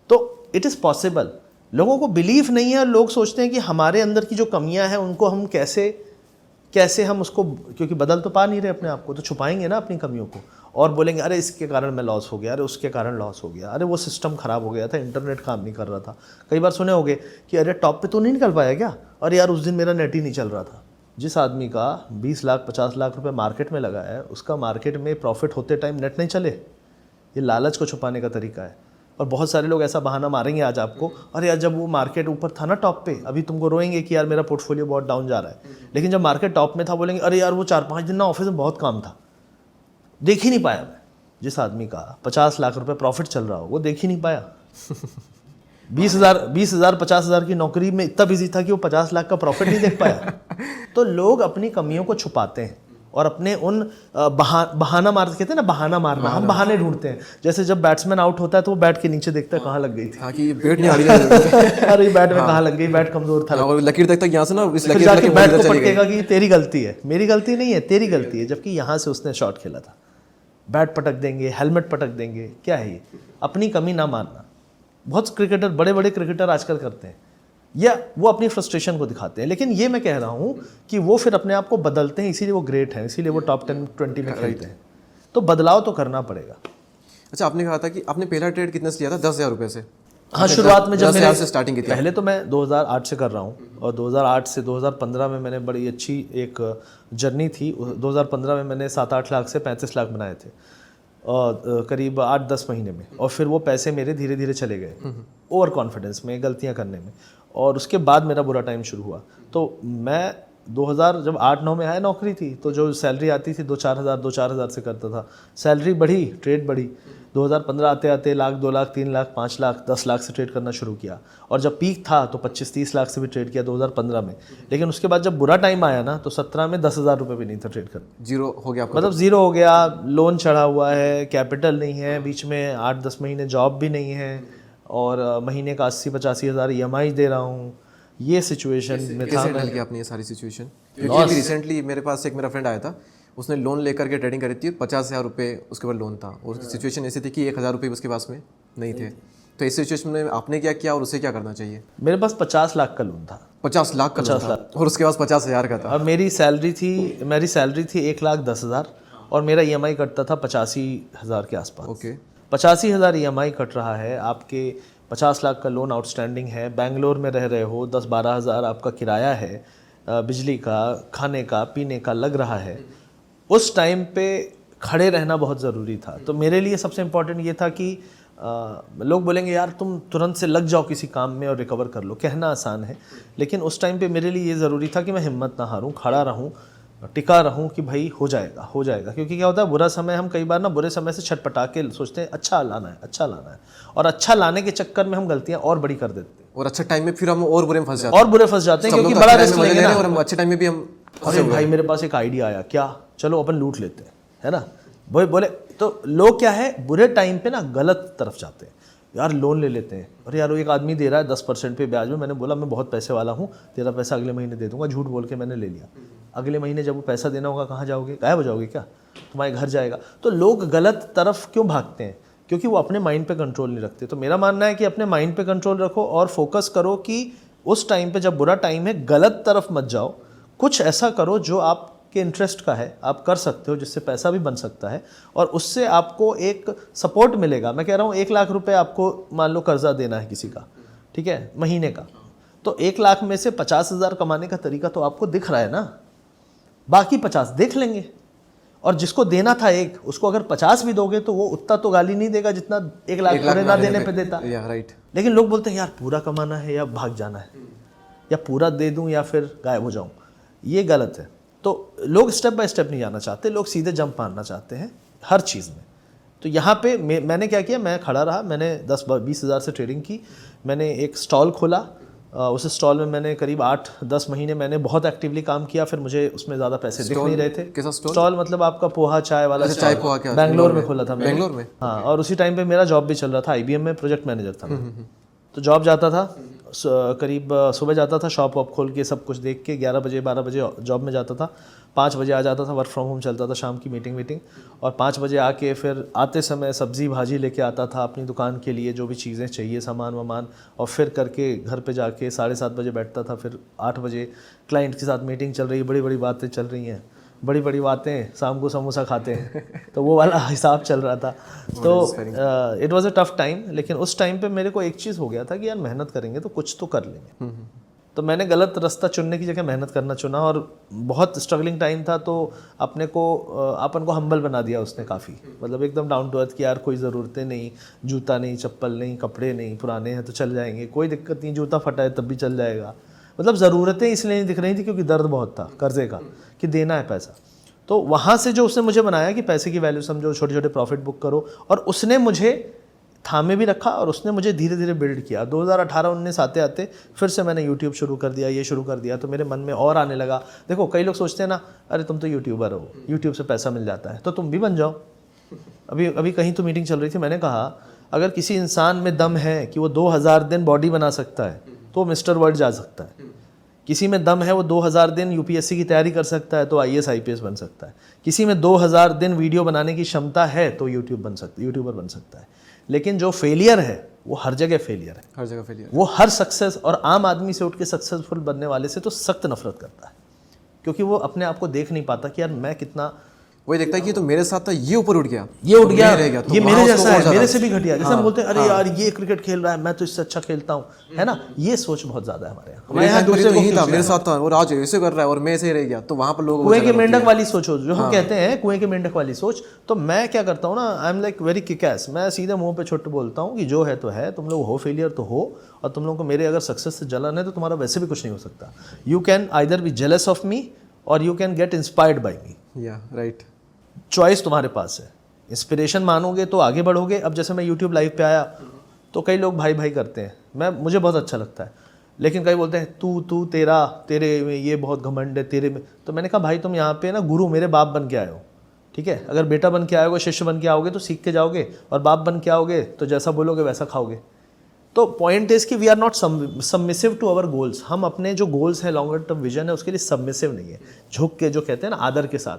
तो इट इज़ पॉसिबल। लोगों को बिलीफ नहीं है, लोग सोचते हैं कि हमारे अंदर की जो कमियां हैं उनको हम कैसे हम उसको, क्योंकि बदल तो पा नहीं रहे अपने आप को, तो छुपाएंगे ना अपनी कमियों को और बोलेंगे अरे इसके कारण मैं लॉस हो गया, अरे उसके कारण लॉस हो गया, अरे वो सिस्टम ख़राब हो गया था, इंटरनेट काम नहीं कर रहा था। कई बार सुने होंगे कि अरे टॉप पे तो नहीं निकल पाया क्या, अरे यार उस दिन मेरा नेट ही नहीं चल रहा था। जिस आदमी का 20 लाख 50 लाख रुपये मार्केट में लगा है, उसका मार्केट में प्रॉफिट होते टाइम नेट नहीं चले। ये लालच को छुपाने का तरीका है। और बहुत सारे लोग ऐसा बहाना मारेंगे आज आपको, अरे यार जब वो मार्केट ऊपर था ना टॉप पे, अभी तुमको रोएंगे कि यार मेरा पोर्टफोलियो बहुत डाउन जा रहा है। लेकिन जब मार्केट टॉप में था बोलेंगे अरे यार वो 4-5 दिन ना ऑफिस में बहुत काम था, देख ही नहीं पाया मैं। जिस आदमी का 50 लाख रुपए प्रॉफिट चल रहा हो वो देख ही नहीं पाया। 20,000 50,000 की नौकरी में इतना बिजी था कि वो 50 लाख का प्रॉफिट नहीं देख पाया। तो लोग अपनी कमियों को छुपाते हैं और अपने उन बहाना मार, कहते हैं ना बहाना मारना, हम बहाने ढूंढते हैं। जैसे जब बैट्समैन आउट होता है तो वो बैट के नीचे देखता है कहाँ लग गई थी। हाँ कि बैट नहीं आ रही अरे बैट में कहाँ लग गई, बैट कमजोर था। और लकीर तक यहाँ से ना इस फिर जाके बैट को पटकेगा कि तेरी गलती है, मेरी गलती नहीं है, तेरी गलती है, जबकि यहाँ से उसने शॉट खेला था। बैट पटक देंगे, हेलमेट पटक देंगे, क्या है ये? अपनी कमी ना मानना। बहुत क्रिकेटर, बड़े बड़े क्रिकेटर आजकल करते हैं, या वो अपनी फ्रस्ट्रेशन को दिखाते हैं। लेकिन ये मैं कह रहा हूँ कि वो फिर अपने आप को बदलते हैं, इसीलिए वो ग्रेट हैं, इसीलिए वो टॉप 10-20 में खेलते हैं। तो बदलाव तो करना पड़ेगा। अच्छा, आपने कहा था कि आपने पहला ट्रेड कितने से लिया था? 10,000 रुपये से? हाँ, शुरुआत में जब मैंने स्टार्टिंग की थी। पहले तो मैं 2008 से कर रहा हूँ और 2008 से 2015 में मैंने बड़ी अच्छी एक जर्नी थी। 2015 में मैंने 7-8 लाख से 35 लाख बनाए थे और करीब 8-10 महीने में। और फिर वो पैसे मेरे धीरे धीरे चले गए ओवर कॉन्फिडेंस में, गलतियाँ करने में। और उसके बाद मेरा बुरा टाइम शुरू हुआ। तो मैं 2000 जब 8-9 में आया नौकरी थी तो जो सैलरी आती थी 2-4 हज़ार से करता था। सैलरी बढ़ी, ट्रेड बढ़ी। 2015 आते आते लाख, 2 लाख, 3 लाख, 5 लाख, 10 लाख से ट्रेड करना शुरू किया। और जब पीक था तो 25-30 लाख से भी ट्रेड किया 2015 में। लेकिन उसके बाद जब बुरा टाइम आया ना तो 17 में 10,000 रुपये भी नहीं था ट्रेड करना। जीरो हो गया आपका? मतलब ज़ीरो हो गया, लोन चढ़ा हुआ है, कैपिटल नहीं है, बीच में 8-10 महीने जॉब भी नहीं है और महीने का 80-85 हज़ार EMI दे रहा हूँ। ये सिचुएशन में था। कैसे हैंडल किया आपने ये सारी सिचुएशन? क्योंकि अभी रिसेंटली मेरे पास एक मेरा फ्रेंड आया था, उसने लोन लेकर के ट्रेडिंग करी थी, 50,000 रुपये उसके पास लोन था और उसकी सिचुएशन ऐसी थी कि 1,000 रुपये उसके पास में नहीं थे। तो इस सिचुएशन में आपने क्या किया और उसे क्या करना चाहिए? मेरे पास 50 लाख का लोन था। 50 लाख का लोन था और उसके पास 50,000 का था। और मेरी सैलरी थी 1,10,000 और मेरा EMI कटता था 85,000 के आसपास। ओके, 85,000 EMI कट रहा है, आपके 50 लाख का लोन आउटस्टैंडिंग है, बेंगलोर में रह रहे हो, 10-12 हज़ार आपका किराया है, बिजली का, खाने का, पीने का लग रहा है। उस टाइम पे खड़े रहना बहुत ज़रूरी था। तो मेरे लिए सबसे इम्पोर्टेंट ये था कि लोग बोलेंगे यार तुम तुरंत से लग जाओ किसी काम में और रिकवर कर लो, कहना आसान है, लेकिन उस टाइम पे मेरे लिए ये ज़रूरी था कि मैं हिम्मत ना हारूं, खड़ा रहूं, टिका रहूं कि भाई हो जाएगा हो जाएगा। क्योंकि क्या होता है, बुरा समय हम कई बार ना बुरे समय से छटपटा के सोचते हैं अच्छा लाना है अच्छा लाना है, और अच्छा लाने के चक्कर में हम गलतियां और बड़ी कर देते हैं और अच्छे टाइम में फिर हम और बुरे में फंस जाते और बुरे फंस जाते हैं क्योंकि बड़ा रिस्क लेंगे ना। और हम अच्छे टाइम में भी हम अरे भाई मेरे पास एक आइडिया आया, क्या चलो अपन लूट लेते हैं, है ना, वो बोले। तो लोग क्या है बुरे टाइम पे ना गलत तरफ जाते हैं, यार लोन ले लेते हैं। अरे यार वो एक आदमी दे रहा है 10% पे ब्याज में, मैंने बोला मैं बहुत पैसे वाला हूँ, तेरा पैसा अगले महीने दे दूंगा, झूठ बोल के मैंने ले लिया। अगले महीने जब वो पैसा देना होगा कहाँ जाओगे, गायब हो जाओगे क्या, तुम्हारे घर जाएगा। तो लोग गलत तरफ क्यों भागते हैं, क्योंकि वो अपने माइंड पे कंट्रोल नहीं रखते। तो मेरा मानना है कि अपने माइंड पे कंट्रोल रखो और फोकस करो कि उस टाइम पे जब बुरा टाइम है गलत तरफ मत जाओ, कुछ ऐसा करो जो आपके इंटरेस्ट का है, आप कर सकते हो, जिससे पैसा भी बन सकता है और उससे आपको एक सपोर्ट मिलेगा। मैं कह रहा हूँ 1 लाख रुपए आपको मान लो कर्जा देना है किसी का, ठीक है, महीने का, तो 1 लाख में से 50,000 कमाने का तरीका तो आपको दिख रहा है ना, बाकी 50 देख लेंगे। और जिसको देना था एक, उसको अगर 50 भी दोगे तो वो उतना तो गाली नहीं देगा जितना 1 लाख पूरे ना देने पे देता। राइट। लेकिन लोग बोलते हैं यार पूरा कमाना है या भाग जाना है, या पूरा दे दूं या फिर गायब हो जाऊं, ये गलत है। तो लोग स्टेप बाय स्टेप नहीं जाना चाहते, लोग सीधे जंप मारना चाहते हैं हर चीज़ में। तो यहाँ पे मैंने क्या किया, मैं खड़ा रहा, मैंने 10-20 हज़ार से ट्रेडिंग की, मैंने एक स्टॉल खोला, उस स्टॉल में मैंने करीब 8-10 महीने मैंने बहुत एक्टिवली काम किया, फिर मुझे उसमें ज़्यादा पैसे दिख नहीं रहे थे। कैसा स्टॉल मतलब आपका पोहा चाय वाला, चाय पोहा क्या? बैंगलोर में खोला था मैंने। बैंगलोर में? हाँ, और उसी टाइम पे मेरा जॉब भी चल रहा था, IBM में प्रोजेक्ट मैनेजर था मैं। तो जॉब जाता था, करीब सुबह जाता था, शॉप वॉप खोल के सब कुछ देख के 11 बजे 12 बजे जॉब में जाता था, 5 बजे आ जाता था, वर्क फ्रॉम होम चलता था, शाम की मीटिंग, और 5 बजे आके फिर आते समय सब्जी भाजी लेके आता था अपनी दुकान के लिए, जो भी चीज़ें चाहिए सामान वामान, और फिर करके घर पे जाके 7:30 बजे बैठता था, फिर 8 बजे क्लाइंट के साथ मीटिंग चल रही है, बड़ी बड़ी बातें चल रही हैं, बड़ी बड़ी बातें, शाम को समोसा खाते हैं तो वो वाला हिसाब चल रहा था। तो it was a tough time, लेकिन उस टाइम पे मेरे को एक चीज़ हो गया था कि यार मेहनत करेंगे तो कुछ तो कर लेंगे। तो मैंने गलत रास्ता चुनने की जगह मेहनत करना चुना, और बहुत स्ट्रगलिंग टाइम था, तो अपन को हम्बल बना दिया उसने काफ़ी, मतलब एकदम डाउन टू अर्थ कि यार कोई ज़रूरतें नहीं, जूता नहीं, चप्पल नहीं, कपड़े नहीं, पुराने हैं तो चल जाएंगे, कोई दिक्कत नहीं, जूता फटा है तब भी चल जाएगा। मतलब ज़रूरतें इसलिए नहीं दिख रही थी क्योंकि दर्द बहुत था कर्जे का कि देना है पैसा। तो वहाँ से जो उसने मुझे बनाया कि पैसे की वैल्यू समझो, छोटे छोटे प्रॉफिट बुक करो, और उसने मुझे थामे भी रखा और उसने मुझे धीरे धीरे बिल्ड किया। 2018-19 आते आते फिर से मैंने यूट्यूब शुरू कर दिया, ये शुरू कर दिया, तो मेरे मन में और आने लगा। देखो कई लोग सोचते हैं ना, अरे तुम तो यूट्यूबर हो, यूट्यूब से पैसा मिल जाता है तो तुम भी बन जाओ। अभी कहीं तो मीटिंग चल रही थी, मैंने कहा अगर किसी इंसान में दम है कि वो 2000 दिन बॉडी बना सकता है तो वो मिस्टर वर्ल्ड जा सकता है। किसी में दम है वो 2000 दिन UPSC की तैयारी कर सकता है तो IAS IPS बन सकता है। किसी में 2000 दिन वीडियो बनाने की क्षमता है तो यूट्यूबर बन सकता है। लेकिन जो फेलियर है वो हर जगह फेलियर है, हर जगह फेलियर। वो हर सक्सेस और आम आदमी से उठ के सक्सेसफुल बनने वाले से तो सख्त नफरत करता है, क्योंकि वो अपने आप को देख नहीं पाता कि यार मैं कितना वही देखता है कि ये तो मेरे साथ था, ये ऊपर उठ गया, ये उठ गया, रह गया, तो ये वहाँ मेरे उसको जैसा और है, ज़्यादा- मेरे से भी घटिया। जैसे हम बोलते हैं अरे हाँ। यार ये क्रिकेट खेल रहा है, मैं तो इससे अच्छा खेलता हूँ, है ना, ये सोच बहुत ज्यादा है हमारे यहाँ। मेरे यहाँ साथ तो दूसरे को यही था, क्यों मेरे साथ था और आज ऐसे कर रहा है और मैं ऐसे ही रह गया, तो वहाँ पर लोग कुएं के मेंढक वाली सोच हो, जो हम कहते हैं कुएं के मेंढक वाली सोच। तो मैं क्या करता हूँ ना, आई एम लाइक वेरी किकैस, मैं सीधे मुंह पे छुट्ट बोलता हूँ कि जो है तो है, तुम लोग हो फेलियर तो हो, और तुम लोगों को मेरे अगर सक्सेस से जलन है तो तुम्हारा वैसे भी कुछ नहीं हो सकता। You can either be jealous of me और you can get inspired by me. या राइट, चॉइस तुम्हारे पास है। इंस्पिरेशन मानोगे तो आगे बढ़ोगे। अब जैसे मैं यूट्यूब लाइव पे आया तो कई लोग भाई भाई करते हैं, मुझे बहुत अच्छा लगता है, लेकिन कई बोलते हैं तू तेरे में ये बहुत घमंड है तेरे में। तो मैंने कहा भाई तुम यहाँ पे ना गुरु मेरे बाप बन के आए हो, ठीक है। अगर बेटा बन के आओगे, शिष्य बन के आओगे तो सीख के जाओगे, और बाप बन के आओगे तो जैसा बोलोगे वैसा खाओगे। तो पॉइंट इज कि we are not submissive to our goals. हम अपने जो गोल्स हैं, लॉन्गर टर्म विजन है, उसके लिए सबमिसिव नहीं है, झुक के, जो कहते हैं ना आदर के साथ,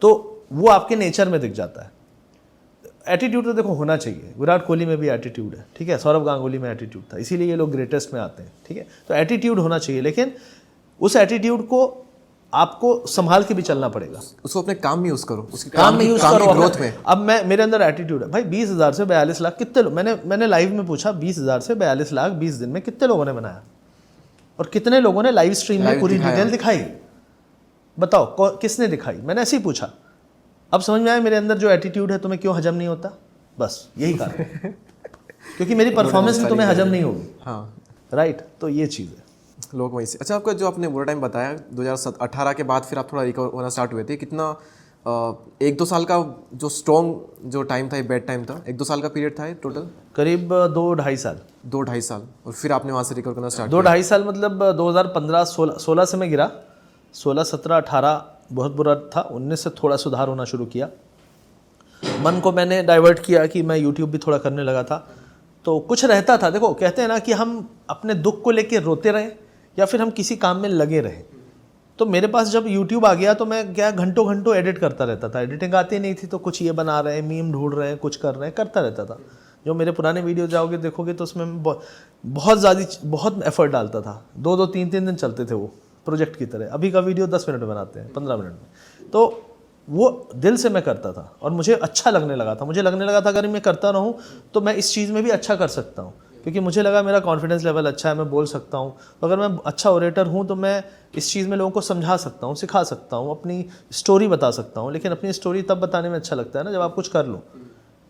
तो वो आपके नेचर में दिख जाता है। एटीट्यूड तो देखो होना चाहिए, विराट कोहली में भी एटीट्यूड है, ठीक है, सौरव गांगुली में एटीट्यूड था, इसीलिए ये लोग ग्रेटेस्ट में आते हैं, ठीक है। तो एटीट्यूड होना चाहिए, लेकिन उस एटीट्यूड को आपको संभाल के भी चलना पड़ेगा। उसको अपने काम में यूज करो, उसके काम में यूज करो, ग्रोथ में। अब मेरे अंदर एटीट्यूड है भाई, 20,000 से 42 लाख कितने लोग, मैंने लाइव में पूछा 20,000 से 42 लाख 20 दिन में कितने लोगों ने बनाया, और कितने लोगों ने लाइव स्ट्रीम में पूरी डिटेल दिखाई, बताओ किसने दिखाई, मैंने ऐसे ही पूछा। अब समझ में आया मेरे अंदर जो एटीट्यूड है तुम्हें क्यों हजम नहीं होता, बस यही कारण है। क्योंकि मेरी परफॉर्मेंस भी तुम्हें हजम नहीं होगी। हाँ राइट, तो ये चीज़ है। लोग वहीं से। अच्छा, आपका जो आपने बुरा टाइम बताया 2018 के बाद फिर आप थोड़ा रिकवर होना स्टार्ट हुए थे, कितना 1-2 साल का जो स्ट्रॉन्ग जो टाइम था, बैड टाइम था, 1-2 साल का पीरियड था टोटल? करीब 2-2.5 साल। 2-2.5 साल, और फिर आपने वहाँ से रिकवर करना स्टार्ट 2-2.5 साल मतलब 2015-16 से मैं गिरा, 16-17-18 बहुत बुरा था, 19 से थोड़ा सुधार होना शुरू किया। मन को मैंने डाइवर्ट किया कि मैं यूट्यूब भी थोड़ा करने लगा था, तो कुछ रहता था। देखो कहते हैं ना कि हम अपने दुख को लेके रोते रहें या फिर हम किसी काम में लगे रहें। तो मेरे पास जब यूट्यूब आ गया तो मैं क्या घंटों घंटों एडिट करता रहता था। एडिटिंग आती नहीं थी तो कुछ ये बना रहे हैं, मीम ढूंढ रहे हैं, कुछ कर रहे हैं, करता रहता था। जो मेरे पुराने वीडियो जाओगे देखोगे तो उसमें मैं बहुत एफर्ट डालता था। 2-2, 3-3 दिन चलते थे वो प्रोजेक्ट की तरह। अभी का वीडियो 10 मिनट में बनाते हैं, 15 मिनट में। तो वो दिल से मैं करता था और मुझे अच्छा लगने लगा था। मुझे लगने लगा था अगर मैं करता रहूं तो मैं इस चीज़ में भी अच्छा कर सकता हूं, क्योंकि मुझे लगा मेरा कॉन्फिडेंस लेवल अच्छा है, मैं बोल सकता हूं। तो अगर मैं अच्छा ओरेटर हूं तो मैं इस चीज़ में लोगों को समझा सकता हूं, सिखा सकता हूं, अपनी स्टोरी बता सकता हूं। लेकिन अपनी स्टोरी तब बताने में अच्छा लगता है ना जब आप कुछ कर लो।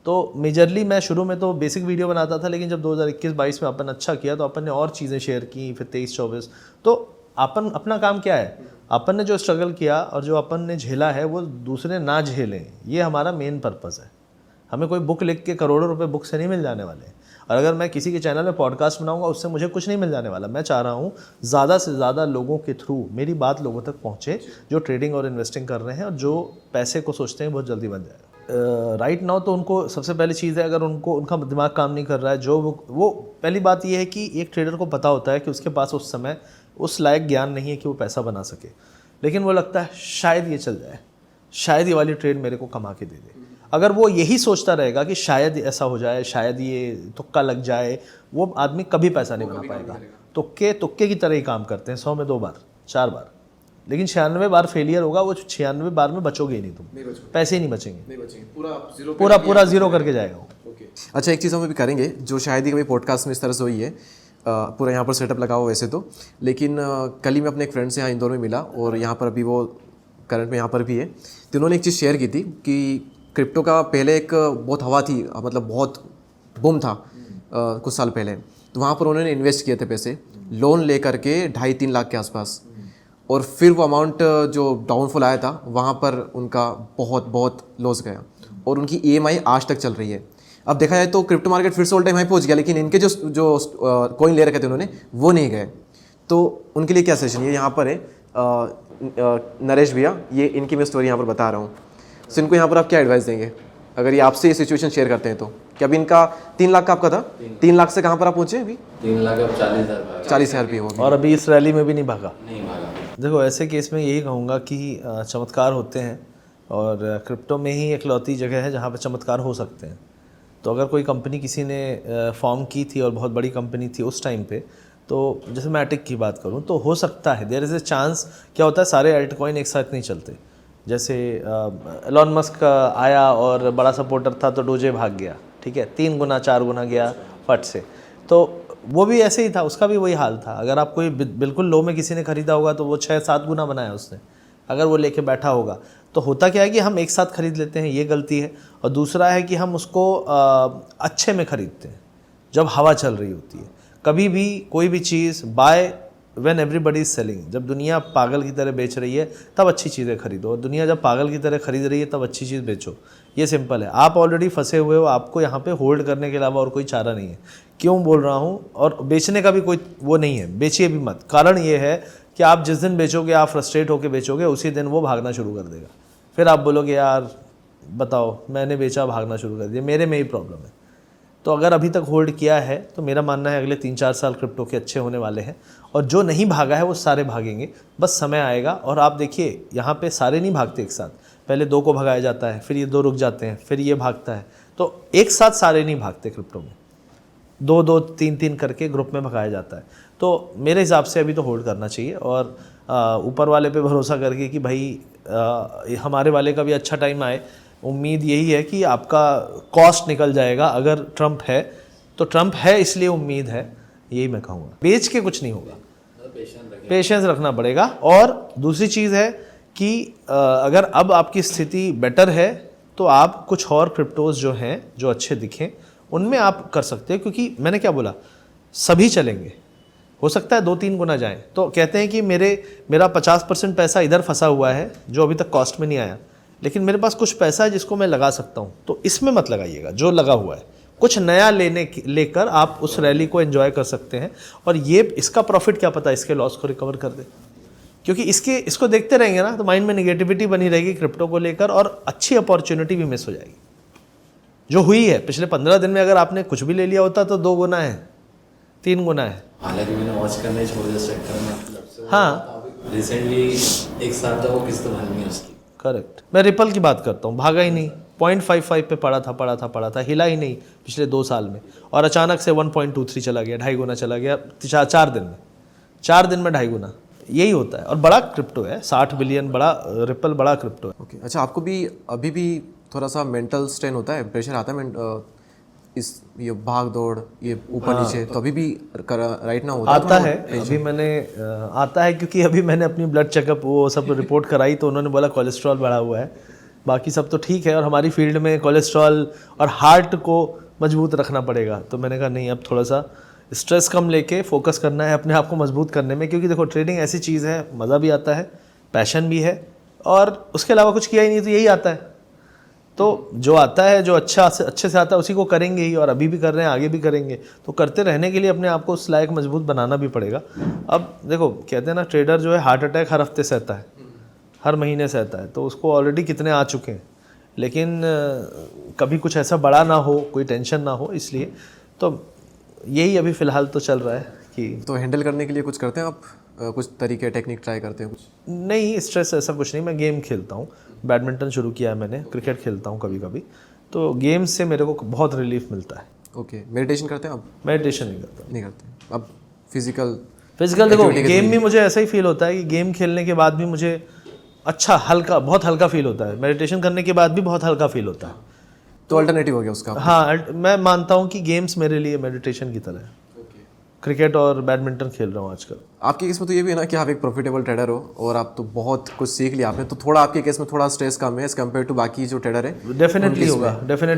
तो मेजरली मैं शुरू में तो बेसिक वीडियो बनाता था, लेकिन जब 2021-22 में अपन अच्छा किया तो अपन ने और चीज़ें शेयर की। फिर 23-24 तो अपन अपना काम क्या है, अपन ने जो स्ट्रगल किया और जो अपन ने झेला है वो दूसरे ना झेलें, ये हमारा मेन पर्पज़ है। हमें कोई बुक लिख के करोड़ों रुपए बुक से नहीं मिल जाने वाले। और अगर मैं किसी के चैनल में पॉडकास्ट बनाऊंगा उससे मुझे कुछ नहीं मिल जाने वाला। मैं चाह रहा हूँ ज़्यादा से ज़्यादा लोगों के थ्रू मेरी बात लोगों तक पहुँचे, जो ट्रेडिंग और इन्वेस्टिंग कर रहे हैं और जो पैसे को सोचते हैं बहुत जल्दी बन जाएगा। राइट नाउ तो उनको सबसे पहली चीज़ है, अगर उनका दिमाग काम नहीं कर रहा है, जो वो पहली बात ये है कि एक ट्रेडर को पता होता है कि उसके पास उस समय उस लायक ज्ञान नहीं है कि वो पैसा बना सके, लेकिन वो लगता है शायद ये चल जाए, शायद ये वाली ट्रेड मेरे को कमा के दे दे। अगर वो यही सोचता रहेगा कि शायद ऐसा हो जाए, शायद ये तुक्का लग जाए, वो आदमी कभी पैसा नहीं बना पाएगा। तुक्के की तरह ही काम करते हैं, 100 में 2 बार 4 बार, लेकिन 96 बार फेलियर होगा। वो 96 बार में बचोगे ही नहीं, तुम पैसे ही नहीं बचेंगे, पूरा जीरो करके जाएगा वो। अच्छा, एक चीज़ हम भी करेंगे जो शायद ही कभी पॉडकास्ट में इस तरह से हुई है, पूरा यहाँ पर सेटअप लगा हुआ वैसे तो, लेकिन कल ही मैं अपने एक फ्रेंड से यहाँ इंदौर में मिला और यहाँ पर अभी वो करंट में यहाँ पर भी है। तो उन्होंने एक चीज़ शेयर की थी कि क्रिप्टो का पहले एक बहुत हवा थी, मतलब बहुत बूम था कुछ साल पहले। तो वहाँ पर उन्होंने इन्वेस्ट किए थे पैसे, लोन ले करके 2.5-3 लाख के आसपास, और फिर वो अमाउंट जो डाउनफॉल आया था वहाँ पर उनका बहुत लॉस गया और उनकी EMI आज तक चल रही है। अब देखा जाए तो क्रिप्टो मार्केट फिर से ऑल टाइम हाई पहुंच गया, लेकिन इनके जो कॉइन ले रखे थे उन्होंने वो नहीं गए। तो उनके लिए क्या सेशन, ये यहाँ पर है नरेश भैया, ये इनकी मैं स्टोरी यहाँ पर बता रहा हूँ। सो इनको यहाँ पर आप क्या एडवाइस देंगे अगर ये आपसे ये सिचुएशन शेयर करते हैं तो? कि अभी इनका 3 लाख का आपका था, 3 लाख से कहाँ पर आप पहुँचे अभी? 3 लाख अब 40,000 रुपये हो, और अभी इस रैली में भी नहीं भागा। देखो ऐसे केस में यही कहूँगा कि चमत्कार होते हैं और क्रिप्टो में ही एकलौती जगह है जहाँ पर चमत्कार हो सकते हैं। तो अगर कोई कंपनी किसी ने फॉर्म की थी और बहुत बड़ी कंपनी थी उस टाइम पे, तो जैसे मैं एटिक की बात करूं तो हो सकता है, देयर इज़ ए चांस। क्या होता है, सारे एल्टकॉइन एक साथ नहीं चलते। जैसे एलॉन मस्क आया और बड़ा सपोर्टर था तो डोजे भाग गया, ठीक है, 3 गुना 4 गुना गया फट से। तो वो भी ऐसे ही था, उसका भी वही हाल था। अगर आप कोई बिल्कुल लो में किसी ने खरीदा होगा तो वो 6-7 गुना बनाया उसने, अगर वो लेके बैठा होगा। तो होता क्या है कि हम एक साथ खरीद लेते हैं, ये गलती है। और दूसरा है कि हम उसको अच्छे में खरीदते हैं जब हवा चल रही होती है। कभी भी कोई भी चीज़ buy when everybody is selling, जब दुनिया पागल की तरह बेच रही है तब अच्छी चीज़ें खरीदो, और दुनिया जब पागल की तरह खरीद रही है तब अच्छी चीज़ बेचो। ये सिंपल है। आप ऑलरेडी फंसे हुए हो, आपको यहाँ पे होल्ड करने के अलावा और कोई चारा नहीं है। क्यों बोल रहा हूँ, और बेचने का भी कोई वो नहीं है, बेचिए भी मत। कारण ये है कि आप जिस दिन बेचोगे, आप फ्रस्ट्रेट होकर बेचोगे, उसी दिन वो भागना शुरू कर देगा। फिर आप बोलोगे यार बताओ मैंने बेचा, भागना शुरू कर दिया, मेरे में ही प्रॉब्लम है। तो अगर अभी तक होल्ड किया है तो मेरा मानना है अगले 3-4 साल क्रिप्टो के अच्छे होने वाले हैं। और जो नहीं भागा है वो सारे भागेंगे, बस समय आएगा। और आप देखिए यहाँ पे सारे नहीं भागते एक साथ, पहले 2 को भगाया जाता है, फिर ये 2 रुक जाते हैं, फिर ये भागता है। तो एक साथ सारे नहीं भागते क्रिप्टो में, 2-2 3-3 करके ग्रुप में भगाया जाता है। तो मेरे हिसाब से अभी तो होल्ड करना चाहिए, और ऊपर वाले पे भरोसा करके कि भाई हमारे वाले का भी अच्छा टाइम आए। उम्मीद यही है कि आपका कॉस्ट निकल जाएगा। अगर ट्रम्प है तो ट्रम्प है इसलिए उम्मीद है, यही मैं कहूँगा। बेच के कुछ नहीं होगा, पेशेंस रखना पड़ेगा। और दूसरी चीज़ है कि अगर अब आपकी स्थिति बेटर है तो आप कुछ और क्रिप्टोज जो हैं जो अच्छे दिखें उनमें आप कर सकते हैं, क्योंकि मैंने क्या बोला, सभी चलेंगे, हो सकता है 2-3 गुना जाएं। तो कहते हैं कि मेरा 50% पैसा इधर फंसा हुआ है जो अभी तक कॉस्ट में नहीं आया, लेकिन मेरे पास कुछ पैसा है जिसको मैं लगा सकता हूँ। तो इसमें मत लगाइएगा जो लगा हुआ है, कुछ नया लेकर आप उस रैली को एंजॉय कर सकते हैं। और ये इसका प्रॉफिट क्या पता इसके लॉस को रिकवर कर दे, क्योंकि इसको देखते रहेंगे ना तो माइंड में नेगेटिविटी बनी रहेगी क्रिप्टो को लेकर, और अच्छी अपॉर्चुनिटी भी मिस हो जाएगी जो हुई है पिछले 15 दिन में। अगर आपने कुछ भी ले लिया होता तो 2 गुना है, 3 गुना है। हालांकि मैंने वॉच करना ही छोड़ दिया सेक्टर में, मतलब से हाँ रिसेंटली एक साल तक वो किस्त भरनी है उसकी। करेक्ट। मैं रिपल की बात करता हूँ, भागा ही नहीं, 0.55 पे पड़ा था, हिला ही नहीं पिछले 2 साल में, और अचानक से 1.23 चला गया, 2.5 गुना चला गया 4 दिन में, 4 दिन में 2.5 गुना। यही होता है, और बड़ा क्रिप्टो है, 60 बिलियन बड़ा रिपल, बड़ा क्रिप्टो है। ओके अच्छा, आपको भी अभी भी थोड़ा सा मेंटल स्ट्रेन होता है, प्रेशर आता है ये भाग दौड़, ये ऊपर नीचे, तो अभी भी राइट ना होता आता है अभी मैंने आता है, क्योंकि अभी मैंने अपनी ब्लड चेकअप वो सब रिपोर्ट कराई तो उन्होंने बोला कोलेस्ट्रॉल बढ़ा हुआ है, बाकी सब तो ठीक है। और हमारी फील्ड में कोलेस्ट्रॉल और हार्ट को मजबूत रखना पड़ेगा, तो मैंने कहा नहीं, अब थोड़ा सा स्ट्रेस कम लेके फोकस करना है अपने आप को मजबूत करने में। क्योंकि देखो ट्रेडिंग ऐसी चीज़ है, मज़ा भी आता है, पैशन भी है, और उसके अलावा कुछ किया ही नहीं तो यही आता है। तो जो आता है, जो अच्छे से आता है, उसी को करेंगे ही, और अभी भी कर रहे हैं, आगे भी करेंगे। तो करते रहने के लिए अपने आप को उस लायक मजबूत बनाना भी पड़ेगा। अब देखो कहते हैं ना, ट्रेडर जो है हार्ट अटैक हर हफ्ते सहता है, हर महीने सहता है, तो उसको ऑलरेडी कितने आ चुके हैं। लेकिन कभी कुछ ऐसा बड़ा ना हो, कोई टेंशन ना हो, इसलिए तो यही अभी फ़िलहाल तो चल रहा है कि तो हैंडल करने के लिए कुछ करते हैं आप, कुछ तरीके टेक्निक ट्राई करते हैं कुछ? नहीं, स्ट्रेस ऐसा कुछ नहीं। मैं गेम खेलता हूँ, बैडमिंटन शुरू किया है मैंने, क्रिकेट खेलता हूँ कभी कभी, तो गेम से मेरे को बहुत रिलीफ मिलता है। ओके, मेडिटेशन करते हैं आप? मेडिटेशन नहीं करता। नहीं करते अब? फिजिकल देखो गेम भी मुझे ऐसा ही फील होता है कि गेम खेलने के बाद भी मुझे अच्छा हल्का, बहुत हल्का फील होता है। मेडिटेशन करने के बाद भी बहुत हल्का फील होता है। तो अल्टरनेटिव हो गया उसका? हाँ, मैं मानता हूँ कि गेम्स मेरे लिए मेडिटेशन की तरह है। क्रिकेट और बैडमिंटन खेल रहा हूँ आजकल। आपके केस में तो ये भी है ना कि आप एक प्रॉफिटेबल ट्रेडर हो और आप तो बहुत कुछ सीख लिया आपने, तो थोड़ा आपके केस में थोड़ा स्ट्रेस कम है एज कम्पेयर टू बाकी जो ट्रेडर है। डेफिनेटली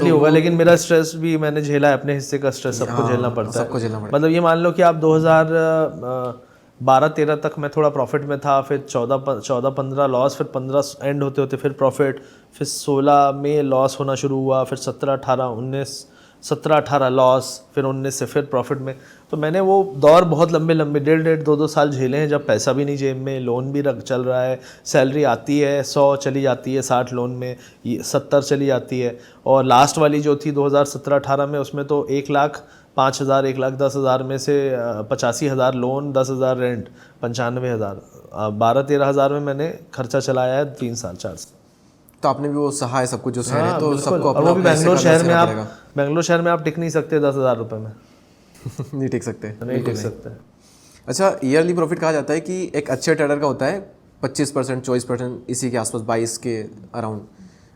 होगा, लेकिन मेरा स्ट्रेस भी मैंने झेला है, अपने हिस्से का स्ट्रेस सबको झेलना पड़ता है। सबको झेलना पड़ता मतलब ये मान लो कि आप 2012-13 तक मैं थोड़ा प्रॉफिट में था, फिर 14-15 लॉस, फिर 15 एंड होते होते फिर प्रॉफिट, फिर 16 में लॉस होना शुरू हुआ, फिर 17-18 लॉस, फिर 19 से फिर प्रॉफिट में। तो मैंने वो दौर बहुत लंबे 1.5-2 साल झेले हैं, जब पैसा भी नहीं जेब में, लोन भी चल रहा है, सैलरी आती है 100 चली जाती है, 60 लोन में 70 चली जाती है, और लास्ट वाली जो थी 2017-18 में, उसमें तो 1,05,000 1,10,000 में से 85,000 लोन, 10,000 रेंट, 95,000, 12-13 हज़ार में मैंने खर्चा चलाया है 3 साल 4 साल। तो आपने भी वो सहा है सब कुछ जो सह रहे हैं, तो सबको और वो भी बेंगलोर शहर में आप टिक नहीं सकते 10,000 रुपये में। नहीं टिक सकते, नहीं टिक सकते। अच्छा, ईयरली प्रॉफिट कहा जाता है कि एक अच्छे ट्रेडर का होता है 25%, 24%, इसी के आसपास 22 के अराउंड।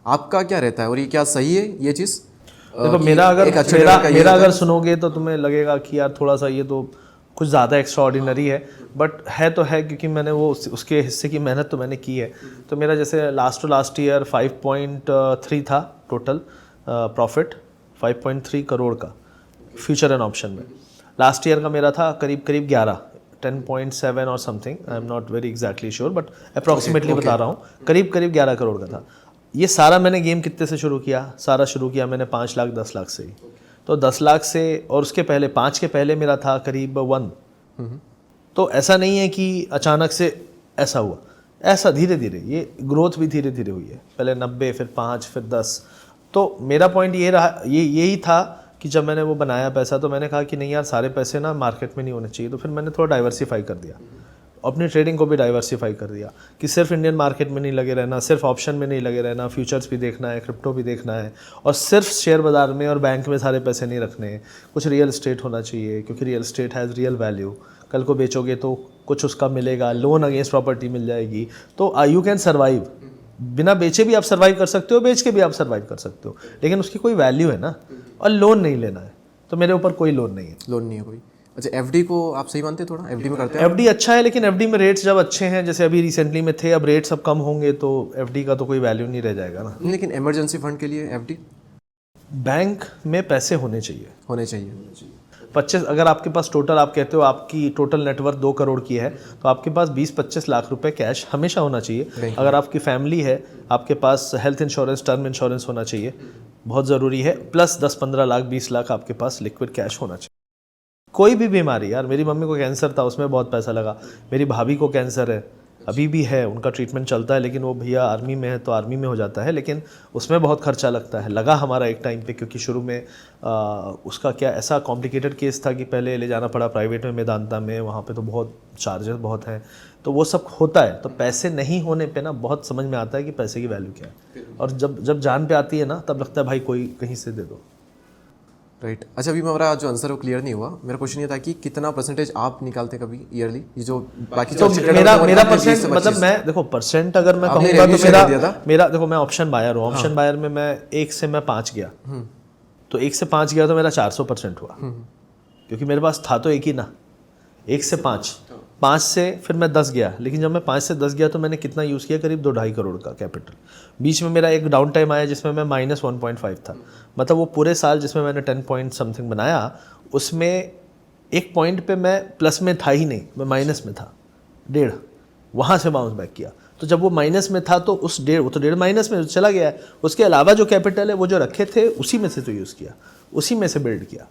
आपका क्या रहता है और ये क्या सही है ये चीज़? देखो कि मेरा अगर एक अच्छे मेरा trader का ये मेरा रहता अगर सुनोगे तो तुम्हें लगेगा कि यार थोड़ा सा ये तो कुछ ज़्यादा एक्स्ट्रा ऑर्डिनरी है, बट है तो है क्योंकि मैंने वो उसके हिस्से की मेहनत तो मैंने की है। तो मेरा जैसे लास्ट टू लास्ट ईयर 5.3 था टोटल प्रॉफिट, 5.3 करोड़ का फ्यूचर एंड ऑप्शन में। लास्ट ईयर का मेरा था करीब करीब 11, 10.7 और something, I am not very exactly sure but approximately बता रहा हूँ, करीब करीब 11 करोड़ का था। ये सारा मैंने गेम कितने से शुरू किया? सारा शुरू किया मैंने 5 लाख 10 लाख से ही। तो 10 लाख से, और उसके पहले 5 के पहले मेरा था करीब 1। तो ऐसा नहीं है कि अचानक से ऐसा हुआ, ऐसा धीरे धीरे ये ग्रोथ भी धीरे धीरे हुई है। पहले 90, फिर 5, फिर 10। तो मेरा पॉइंट ये रहा, यही था कि जब मैंने वो बनाया पैसा तो मैंने कहा कि नहीं यार सारे पैसे ना मार्केट में नहीं होने चाहिए। तो फिर मैंने थोड़ा डाइवर्सिफाई कर दिया, अपनी ट्रेडिंग को भी डाइवर्सिफाई कर दिया कि सिर्फ इंडियन मार्केट में नहीं लगे रहना, सिर्फ ऑप्शन में नहीं लगे रहना, फ्यूचर्स भी देखना है, क्रिप्टो भी देखना है, और सिर्फ शेयर बाजार में और बैंक में सारे पैसे नहीं रखने हैं। कुछ रियल एस्टेट होना चाहिए क्योंकि real estate has real value. कल को बेचोगे तो कुछ उसका मिलेगा, लोन अगेंस्ट प्रॉपर्टी मिल जाएगी, तो यू कैन सर्वाइव। बिना बेचे भी आप सर्वाइव कर सकते हो, बेच के भी आप सर्वाइव कर सकते हो, लेकिन उसकी कोई वैल्यू है ना। और लोन नहीं लेना है, तो मेरे ऊपर कोई लोन नहीं है। लोन नहीं है कोई। अच्छा, एफडी को आप सही मानते हैं? थोड़ा एफडी में करते हैं? एफडी अच्छा है, लेकिन एफडी में रेट्स जब अच्छे हैं, जैसे अभी रिसेंटली में थे, अब रेट्स अब कम होंगे तो एफडी का तो कोई वैल्यू नहीं रह जाएगा ना। लेकिन इमरजेंसी फंड के लिए एफडी बैंक में पैसे होने चाहिए। होने चाहिए। 25, अगर आपके पास टोटल, आप कहते हो आपकी टोटल नेटवर्थ 2 करोड़ की है, तो आपके पास 20-25 लाख रुपए कैश हमेशा होना चाहिए। अगर आपकी फैमिली है, आपके पास हेल्थ इंश्योरेंस, टर्म इंश्योरेंस होना चाहिए, बहुत ज़रूरी है। प्लस 10-15 लाख, 20 लाख आपके पास लिक्विड कैश होना चाहिए। कोई भी बीमारी, यार मेरी मम्मी को कैंसर था, उसमें बहुत पैसा लगा। मेरी भाभी को कैंसर है, अभी भी है, उनका ट्रीटमेंट चलता है, लेकिन वो भैया आर्मी में है तो आर्मी में हो जाता है, लेकिन उसमें बहुत खर्चा लगता है। लगा हमारा एक टाइम पे, क्योंकि शुरू में उसका क्या ऐसा कॉम्प्लिकेटेड केस था कि पहले ले जाना पड़ा प्राइवेट में, मेदांता में, वहाँ पे तो बहुत चार्जेस बहुत हैं, तो वो सब होता है। तो पैसे नहीं होने पे ना बहुत समझ में आता है कि पैसे की वैल्यू क्या है, और जब जान पे आती है ना, तब लगता है भाई कोई कहीं से दे दो। राइट। अच्छा, अभी मेरा जो आंसर वो क्लियर नहीं हुआ। मेरा क्वेश्चन ये था कि कितना परसेंटेज आप निकालते कभी ईयरली, ये जो बाकी तो मेरा परसेंट, मतलब मैं देखो परसेंट अगर मैं कहूँगा तो मेरा देखो, मैं ऑप्शन बायर हूँ। ऑप्शन बायर में मैं 1 से मैं 5 गया, तो 1 से 5 गया तो मेरा 400% हुआ, क्योंकि मेरे पास था तो एक ही ना। 1 से 5 से फिर मैं 10 गया, लेकिन जब मैं 5 से 10 गया तो मैंने कितना यूज़ किया? करीब 2-2.5 करोड़ का कैपिटल। बीच में मेरा एक डाउन टाइम आया जिसमें मैं -1.5 था, मतलब वो पूरे साल जिसमें मैंने 10 पॉइंट समथिंग बनाया, उसमें एक पॉइंट पे मैं प्लस में था ही नहीं, मैं माइनस में था 1.5, वहाँ से बाउंस बैक किया। तो जब वो माइनस में था तो उस 1.5, वो तो 1.5 माइनस में चला गया है। उसके अलावा जो कैपिटल है वो जो रखे थे उसी में से तो यूज़ किया, उसी में से बिल्ड किया।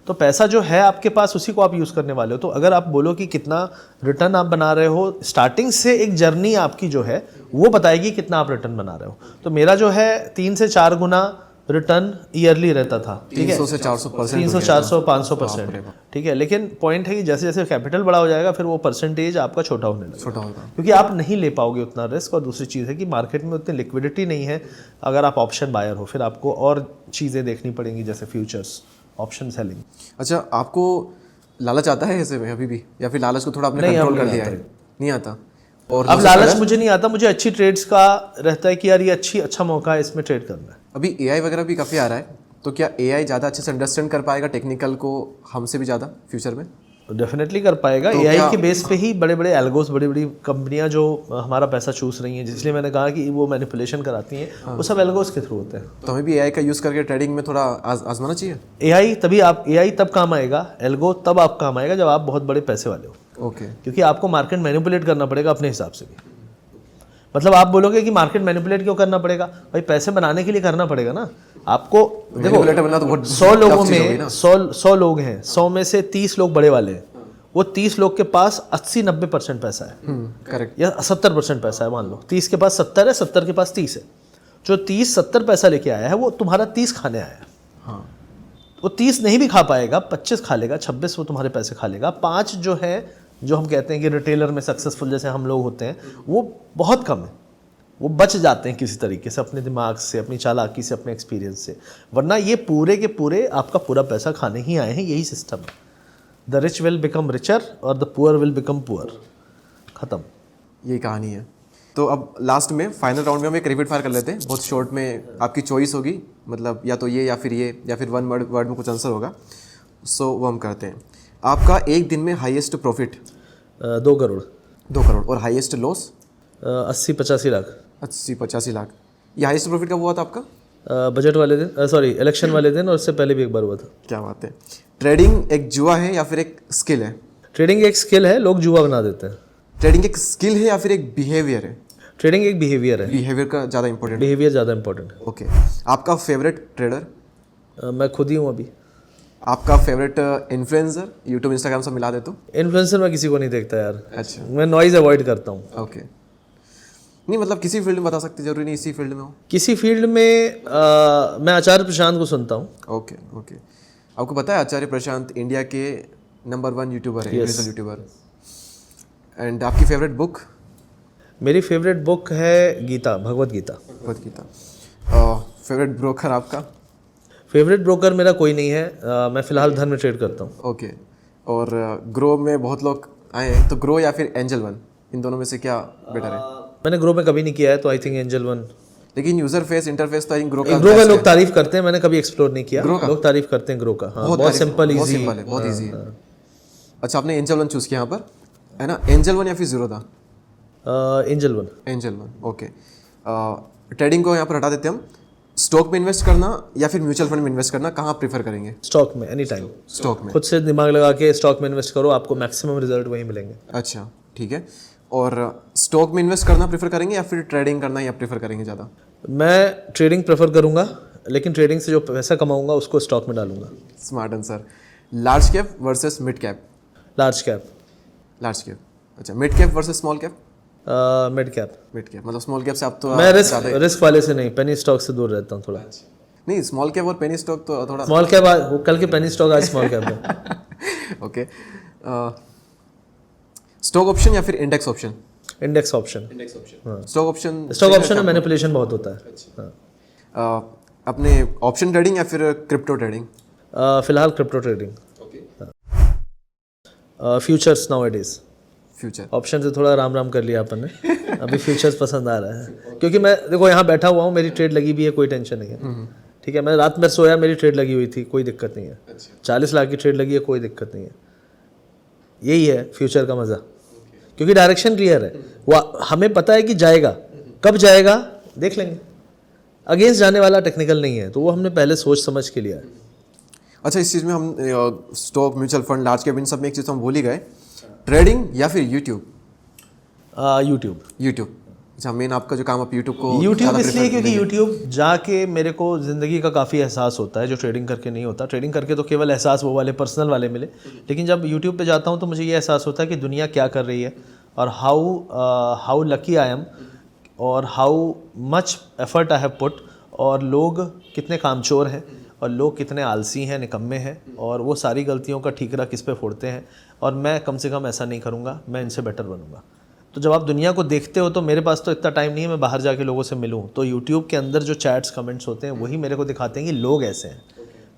तो पैसा जो है आपके पास, उसी को आप यूज़ करने वाले हो। तो अगर आप बोलो कि कितना रिटर्न आप बना रहे हो, स्टार्टिंग से एक जर्नी आपकी जो है वो बताएगी कितना आप रिटर्न बना रहे हो। तो मेरा जो है 3 से 4 गुना रिटर्न ईयरली रहता था, ठीक है, 300 से 400%, 300, 400, 500%, ठीक है। लेकिन पॉइंट है कि जैसे जैसे कैपिटल बड़ा हो जाएगा, फिर वो परसेंटेज आपका छोटा होने लगेगा, छोटा होगा, क्योंकि आप नहीं ले पाओगे उतना रिस्क। और दूसरी चीज़ है कि मार्केट में उतनी लिक्विडिटी नहीं है। अगर आप ऑप्शन बायर हो, फिर आपको और चीज़ें देखनी पड़ेंगी, जैसे फ्यूचर्स, ऑप्शन सेलिंग। अच्छा, आपको लालच आता है ऐसे में अभी भी, या फिर लालच को थोड़ा आपने कंट्रोल कर दिया है? नहीं आता। और अब लालच मुझे नहीं आता, मुझे अच्छी ट्रेड्स का रहता है कि यार ये अच्छा मौका है, इसमें ट्रेड करना है। अभी एआई वगैरह भी काफ़ी आ रहा है, तो क्या एआई ज़्यादा अच्छे से अंडरस्टैंड कर पाएगा टेक्निकल को हमसे भी ज़्यादा फ्यूचर में? डेफिनेटली कर पाएगा। तो एआई के बेस पे ही बड़े बड़े एल्गोस, बड़ी बड़ी कंपनियां जो हमारा पैसा चूस रही हैं, जिसलिए मैंने कहा कि वो मैनिपुलेशन कराती हैं, वो सब एल्गोस के थ्रू होते हैं। तो हमें भी एआई का यूज़ करके ट्रेडिंग में थोड़ा आजमाना चाहिए। एआई तब काम आएगा, एल्गो तब आप काम आएगा जब आप बहुत बड़े पैसे वाले हो। ओके। क्योंकि आपको मार्केट मैनिपुलेट करना पड़ेगा अपने हिसाब से भी। मतलब आप बोलोगे कि मार्केट मैनिपुलेट क्यों करना पड़ेगा? भाई पैसे बनाने के लिए करना पड़ेगा ना आपको। देखो, बनना तो बहुत 100 लोगों में 100 लोग हैं, 100 में से 30 लोग बड़े वाले हैं। वो 30 लोग के पास 80-90% पैसा है, करेक्ट, या 70% पैसा है। मान लो 30 के पास 70 है, 70 के पास 30 है। जो 30-70 पैसा लेके आया है, वो तुम्हारा 30 खाने आया है। हाँ, वो 30 नहीं भी खा पाएगा, 25 खा लेगा, 26 वो तुम्हारे पैसे खा लेगा। 5 जो है, जो हम कहते हैं कि रिटेलर में सक्सेसफुल जैसे हम लोग होते हैं, वो बहुत कम है। वो बच जाते हैं किसी तरीके से, अपने दिमाग से, अपनी चालाकी से, अपने एक्सपीरियंस से। वरना ये पूरे के पूरे आपका पूरा पैसा खाने ही आए हैं। यही सिस्टम है। The rich will become richer और the poor will become poor. खत्म। यही कहानी है। तो अब लास्ट में फाइनल राउंड में हम एक रैपिड फायर कर लेते हैं, बहुत शॉर्ट में, आपकी चॉइस होगी, मतलब या तो ये या फिर वन वर्ड में कुछ आंसर होगा। सो वो हम करते हैं। आपका एक दिन में हाईएस्ट प्रॉफिट? 2 करोड़। 2 करोड़। और हाईएस्ट लॉस? 80-85 लाख। 80-85 लाख। ये हाईएस्ट प्रॉफिट कब हुआ था आपका? बजट वाले दिन, सॉरी इलेक्शन वाले दिन, और उससे पहले भी एक बार हुआ था। क्या बात है। ट्रेडिंग एक जुआ है या फिर एक स्किल है? ट्रेडिंग एक स्किल है, लोग जुआ बना देते हैं। ट्रेडिंग एक स्किल है या फिर एक बिहेवियर है? ट्रेडिंग एक बिहेवियर है। बिहेवियर का ज़्यादा इंपॉर्टेंट? बिहेवियर ज़्यादा इंपॉर्टेंट है। ओके। आपका फेवरेट ट्रेडर? मैं खुद ही हूँ अभी। आपका फेवरेट इन्फ्लुएंसर? यूट्यूब इंस्टाग्राम सब मिला दे तो। इन्फ्लुएंसर मैं किसी को नहीं देखता यार। अच्छा। मैं नॉइज़ अवॉइड करता हूँ। ओके। नहीं मतलब किसी फील्ड में बता सकते, जरूरी नहीं इसी फील्ड में हो। किसी फील्ड में मैं आचार्य प्रशांत को सुनता हूँ। Okay okay. आपको पता है आचार्य प्रशांत इंडिया के नंबर 1 यूट्यूबर है, इंडिविजुअल यूट्यूबर। एंड आपकी फेवरेट बुक? मेरी फेवरेट बुक है गीता, भगवत गीता। भगवत गीता। फेवरेट ब्रोकर आपका? फेवरेट ब्रोकर मेरा कोई नहीं है। मैं फिलहाल धन में ट्रेड करता हूँ। ओके। और ग्रो में बहुत लोग आए हैं, तो ग्रो या फिर एंजल वन, इन दोनों में से क्या बेटर है? मैंने ग्रो में कभी नहीं किया है, तो आई थिंक एंजल वन। लेकिन यूजर फेस इंटरफेस तो आई थिंक ग्रो का ग्रो का लोग तारीफ करते हैं, मैंने कभी एक्सप्लोर नहीं किया। लोग तारीफ करते हैं ग्रो का। हाँ, बहुत सिंपल, बहुत इजी। सिंपल है, बहुत इजी है। अच्छा, आपने एंजल वन चूज किया यहाँ पर, है ना? एंजल वन या फिर जीरो था? Angel one. Angel one. Okay. Trading को यहाँ पर हटा देते हम। स्टॉक में इन्वेस्ट करना या फिर म्यूचुअल फंड में इन्वेस्ट करना, कहाँ प्रीफर करेंगे? स्टॉक में, एनी टाइम। स्टॉक में। खुद से दिमाग लगा के स्टॉक में इन्वेस्ट करो, आपको मैक्सिमम रिजल्ट वहीं मिलेंगे। अच्छा, ठीक है। और स्टॉक में इन्वेस्ट करना प्रीफर करेंगे या फिर ट्रेडिंग करना या प्रीफर करेंगे ज़्यादा? मैं ट्रेडिंग प्रेफर करूंगा, लेकिन ट्रेडिंग से जो पैसा कमाऊंगा उसको स्टॉक में डालूंगा। Smart answer. Large cap versus mid cap? Large cap. Large cap. अच्छा, mid cap versus small cap? Mid cap. Mid cap मतलब स्मॉल कैप से आप तो मैं रिस्क वाले से नहीं, पेनी स्टॉक से दूर रहता हूँ थोड़ा। नहीं, स्मॉल कैप और पेनी स्टॉक तो थोड़ा। स्मॉल कैप कल के पेनी स्टॉक, आज स्मॉल कैप है। ओके। स्टॉक ऑप्शन या फिर index option? Index option. Stock option? Stock option में मैनिपुलेशन बहुत होता है। अपने ऑप्शन ट्रेडिंग या फिर क्रिप्टो ट्रेडिंग? फिलहाल crypto trading. Futures nowadays. Future. Option से थोड़ा राम राम कर लिया अपन ने, अभी फ्यूचर्स पसंद आ रहा है। क्योंकि मैं देखो यहाँ बैठा हुआ हूँ, मेरी ट्रेड लगी भी है, कोई टेंशन नहीं है। ठीक है, मैं रात में सोया, मेरी ट्रेड लगी हुई थी, कोई दिक्कत नहीं है। 40 लाख की ट्रेड लगी है, कोई दिक्कत नहीं है। यही है फ्यूचर का मज़ा, क्योंकि डायरेक्शन क्लियर है। वो हमें पता है कि जाएगा, कब जाएगा देख लेंगे। अगेंस्ट जाने वाला टेक्निकल नहीं है, तो वो हमने पहले सोच समझ के लिया है। अच्छा, इस चीज़ में हम stock, mutual fund, large cap, इन सब में एक चीज़ तो हम भूल ही गए, ट्रेडिंग या फिर यूट्यूब? यूट्यूब। यूट्यूब। अच्छा, मेन आपका जो काम आप यूट्यूब को यूट्यूब इसलिए क्योंकि यूट्यूब जाके मेरे को ज़िंदगी का काफ़ी एहसास होता है, जो ट्रेडिंग करके नहीं होता। ट्रेडिंग करके तो केवल एहसास वो वाले पर्सनल वाले मिले, लेकिन जब यूट्यूब पे जाता हूँ तो मुझे ये एहसास होता है कि दुनिया क्या कर रही है, और हाउ लकी आई एम, और how much effort I have put, और लोग कितने कामचोर हैं, और लोग कितने आलसी हैं, निकम्मे हैं, और वो सारी गलतियों का ठीकरा किस पे फोड़ते हैं। और मैं कम से कम ऐसा नहीं करूँगा, मैं इनसे बेटर बनूंगा। तो जब आप दुनिया को देखते हो तो मेरे पास तो इतना टाइम नहीं है मैं बाहर जाके लोगों से मिलूं, तो यूट्यूब के अंदर जो चैट्स कमेंट्स होते हैं वही मेरे को दिखाते हैं कि लोग ऐसे हैं।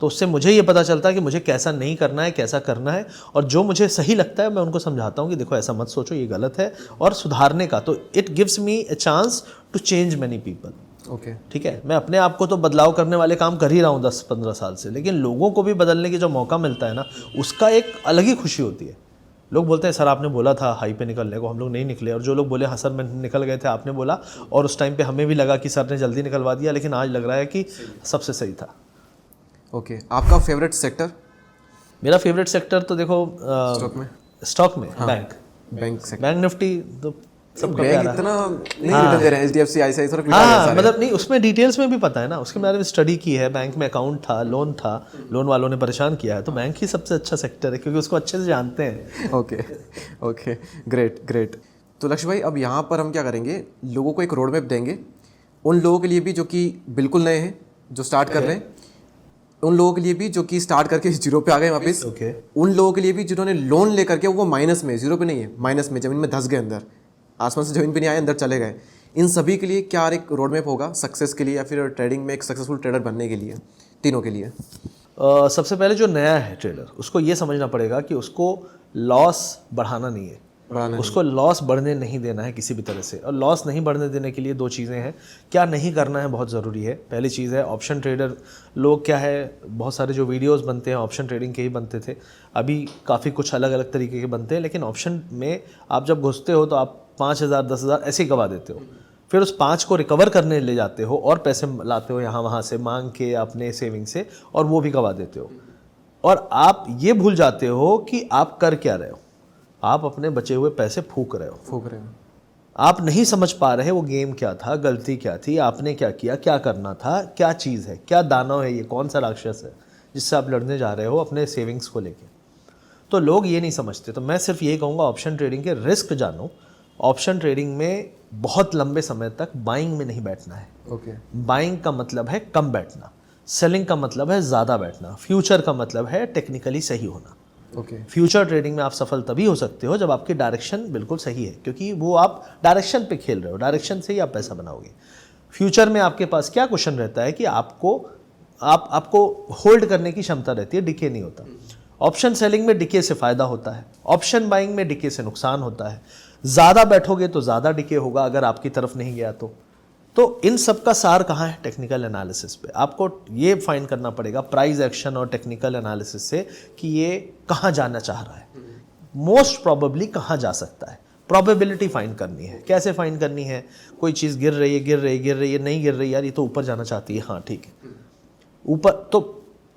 तो उससे मुझे ये पता चलता है कि मुझे कैसा नहीं करना है, कैसा करना है, और जो मुझे सही लगता है मैं उनको समझाता हूँ कि देखो ऐसा मत सोचो, ये गलत है, और सुधारने का। तो it gives me a chance to change many people. Okay. ठीक है, मैं अपने आप को तो बदलाव करने वाले काम कर ही रहा हूँ 10-15 साल से, लेकिन लोगों को भी बदलने की जो मौका मिलता है ना, उसका एक अलग ही खुशी होती है। लोग बोलते हैं सर आपने बोला था हाई पे निकलने को, हम लोग नहीं निकले, और जो लोग बोले हाँ सर मैं निकल गए थे, आपने बोला, और उस टाइम पे हमें भी लगा कि सर ने जल्दी निकलवा दिया, लेकिन आज लग रहा है कि सबसे सही था। ओके। आपका फेवरेट सेक्टर? मेरा फेवरेट सेक्टर तो देखो स्टॉक में बैंक सेक्टर। बैंक निफ्टी तो सबका बैंक प्यारा। इतना नहीं रिटर्न दे रहे हैं, HDFC, ICICI थोड़ा पिटा हाँ, गया मतलब नहीं, उसमें डिटेल्स में भी पता है ना, उसके बारे में स्टडी की है। बैंक में अकाउंट था, लोन वालों ने परेशान किया है, तो बैंक ही सबसे अच्छा सेक्टर है क्योंकि उसको अच्छे से जानते हैं। Okay okay, great. तो लक्ष्य भाई, अब यहाँ पर हम क्या करेंगे, लोगों को एक रोड मैप देंगे, उन लोगों के लिए भी जो कि बिल्कुल नए हैं, जो स्टार्ट कर रहे हैं, उन लोगों के लिए भी जो कि स्टार्ट करके जीरो पे आ गए वापस, उन लोगों के लिए भी जिन्होंने लोन लेकर के वो माइनस में, जीरो पे नहीं है, माइनस में, जमीन में धंस गए, अंदर आसमान से जमीन पे नहीं आए, अंदर चले गए। इन सभी के लिए क्या एक रोड मैप होगा सक्सेस के लिए, या फिर ट्रेडिंग में एक सक्सेसफुल ट्रेडर बनने के लिए, तीनों के लिए? सबसे पहले जो नया है ट्रेडर, उसको ये समझना पड़ेगा कि उसको लॉस बढ़ाना नहीं है, उसको लॉस बढ़ने नहीं देना है किसी भी तरह से। और लॉस नहीं बढ़ने देने के लिए दो चीज़ें हैं, क्या नहीं करना है बहुत ज़रूरी है। पहली चीज़ है ऑप्शन ट्रेडर लोग, क्या है बहुत सारे जो वीडियोस बनते हैं ऑप्शन ट्रेडिंग के ही बनते थे, अभी काफ़ी कुछ अलग अलग तरीके के बनते हैं, लेकिन ऑप्शन में आप जब घुसते हो तो आप 5,000 10,000 ऐसे ही गवा देते हो, फिर उस 5 को रिकवर करने ले जाते हो और पैसे लाते हो यहाँ वहाँ से मांग के अपने सेविंग से, और वो भी गवा देते हो। और आप ये भूल जाते हो कि आप कर क्या रहे हो, आप अपने बचे हुए पैसे फूक रहे हो। आप नहीं समझ पा रहे वो गेम क्या था, गलती क्या थी, आपने क्या किया, क्या करना था, क्या चीज़ है, क्या दानव है, ये कौन सा राक्षस है जिससे आप लड़ने जा रहे हो अपने सेविंग्स को लेके। तो लोग ये नहीं समझते। तो मैं सिर्फ यही कहूँगा ऑप्शन ट्रेडिंग के रिस्क जानो। ऑप्शन ट्रेडिंग में बहुत लंबे समय तक बाइंग में नहीं बैठना है। बाइंग का मतलब है कम बैठना, सेलिंग का मतलब है ज़्यादा बैठना, फ्यूचर का मतलब है टेक्निकली सही होना। फ्यूचर ट्रेडिंग में आप सफल तभी हो सकते हो जब आपकी डायरेक्शन बिल्कुल सही है, क्योंकि वो आप डायरेक्शन पे खेल रहे हो, डायरेक्शन से ही आप पैसा बनाओगे। फ्यूचर में आपके पास क्या क्वेश्चन रहता है कि आपको होल्ड करने की क्षमता रहती है, डिके नहीं होता। ऑप्शन सेलिंग में डिके से फ़ायदा होता है, ऑप्शन बाइंग में डिके से नुकसान होता है। ज़्यादा बैठोगे तो ज़्यादा डिके होगा अगर आपकी तरफ नहीं गया तो इन सब का सार कहाँ है? टेक्निकल एनालिसिस पे। आपको ये फाइंड करना पड़ेगा प्राइस एक्शन और टेक्निकल एनालिसिस से कि ये कहाँ जाना चाह रहा है, मोस्ट प्रोबेबली कहाँ जा सकता है। प्रोबेबिलिटी फाइंड करनी है। कैसे फाइंड करनी है? कोई चीज़ गिर रही है, नहीं गिर रही, यार ये तो ऊपर जाना चाहती है, हाँ ठीक है ऊपर। तो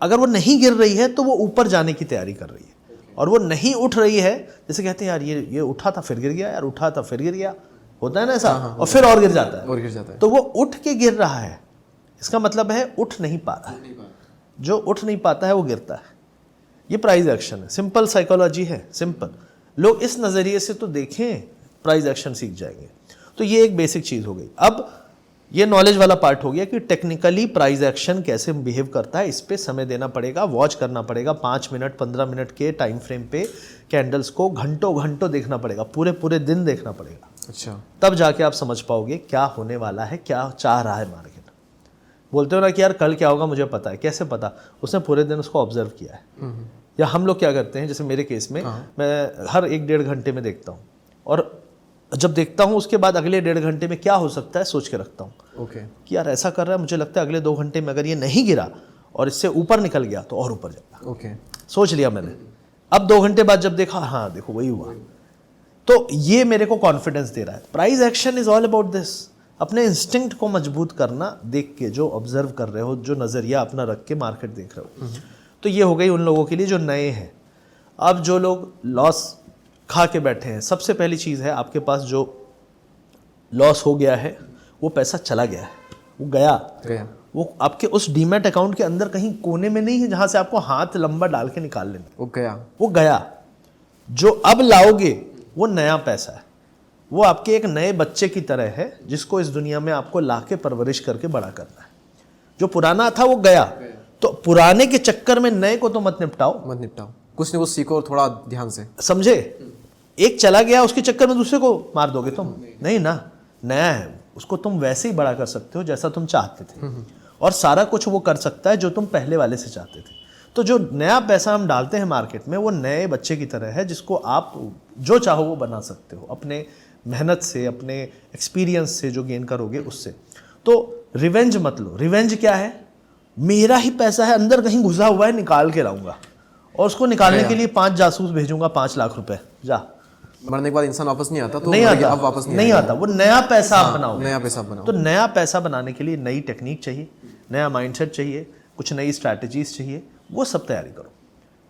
अगर वो नहीं गिर रही है तो वो ऊपर जाने की तैयारी कर रही है, और वो नहीं उठ रही है, जैसे कहते हैं यार ये उठा था फिर गिर गया, यार उठा था फिर गिर गया, होता है ना ऐसा, और फिर और गिर जाता है। तो वो उठ के गिर रहा है, इसका मतलब है उठ नहीं पा रहा है। जो उठ नहीं पाता है वो गिरता है। ये प्राइस एक्शन है, सिंपल साइकोलॉजी है, सिंपल। लोग इस नज़रिए से तो देखें, प्राइस एक्शन सीख जाएंगे। तो ये एक बेसिक चीज़ हो गई। अब ये नॉलेज वाला पार्ट हो गया कि टेक्निकली प्राइस एक्शन कैसे बिहेव करता है। इस पे समय देना पड़ेगा, वॉच करना पड़ेगा। 5 मिनट 15 मिनट के टाइम फ्रेम पे कैंडल्स को घंटों घंटों देखना पड़ेगा, पूरे दिन देखना पड़ेगा। अच्छा, तब जाके आप समझ पाओगे क्या होने वाला है, क्या चाह रहा है मार्केट। बोलते हो ना कि यार कल क्या होगा मुझे पता है, कैसे पता? उसने पूरे दिन उसको ऑब्जर्व किया है। या हम लोग क्या करते हैं, जैसे मेरे केस में मैं हर 1-1.5 घंटे में देखता हूँ, और जब देखता हूँ उसके बाद अगले 1.5 घंटे में क्या हो सकता है सोच के रखता हूँ कि यार ऐसा कर रहा है, मुझे लगता है अगले 2 घंटे में अगर ये नहीं गिरा और इससे ऊपर निकल गया तो और ऊपर जाएगा। सोच लिया मैंने। अब 2 घंटे बाद जब देखा, हाँ देखो वही हुआ, तो ये मेरे को कॉन्फिडेंस दे रहा है। Price action is all about this. अपने इंस्टिंक्ट को मजबूत करना, देख के जो ऑब्जर्व कर रहे हो, जो नज़रिया अपना रख के मार्केट देख रहे हो। तो ये हो गई उन लोगों के लिए जो नए हैं। अब जो लोग लॉस खा के बैठे हैं, सबसे पहली चीज़ है आपके पास जो लॉस हो गया है वो पैसा चला गया है, वो गया। वो आपके उस डीमैट अकाउंट के अंदर कहीं कोने में नहीं है जहाँ से आपको हाथ लंबा डाल के निकाल लेना। वो गया। जो अब लाओगे वो नया पैसा है, वो आपके एक नए बच्चे की तरह है जिसको इस दुनिया में आपको ला के परवरिश करके बड़ा करना है। जो पुराना था वो गया, तो पुराने के चक्कर में नए को तो मत निपटाओ। कुछ न कुछ सीखो और थोड़ा ध्यान से, समझे? एक चला गया उसके चक्कर में दूसरे को मार दोगे तुम? नहीं ना, नया है, उसको तुम वैसे ही बड़ा कर सकते हो जैसा तुम चाहते थे, और सारा कुछ वो कर सकता है जो तुम पहले वाले से चाहते थे। तो जो नया पैसा हम डालते हैं मार्केट में वो नए बच्चे की तरह है जिसको आप जो चाहो वो बना सकते हो, अपने मेहनत से, अपने एक्सपीरियंस से जो गेन करोगे उससे। तो रिवेंज मत लो। रिवेंज क्या है? मेरा ही पैसा है, अंदर कहीं घुसा हुआ है, निकाल के लाऊंगा, और उसको निकालने के लिए 5 जासूस भेजूंगा, 5 लाख रुपए, जा। मरने के बाद इंसान वापस नहीं आता, तो नहीं आता, अब वापस नहीं आता। वो नया पैसा आप बनाओ, नया पैसा बनाओ। तो नया पैसा बनाने के लिए नई टेक्निक चाहिए, नया माइंडसेट चाहिए, कुछ नई स्ट्रैटेजीज चाहिए, वो सब तैयारी करो।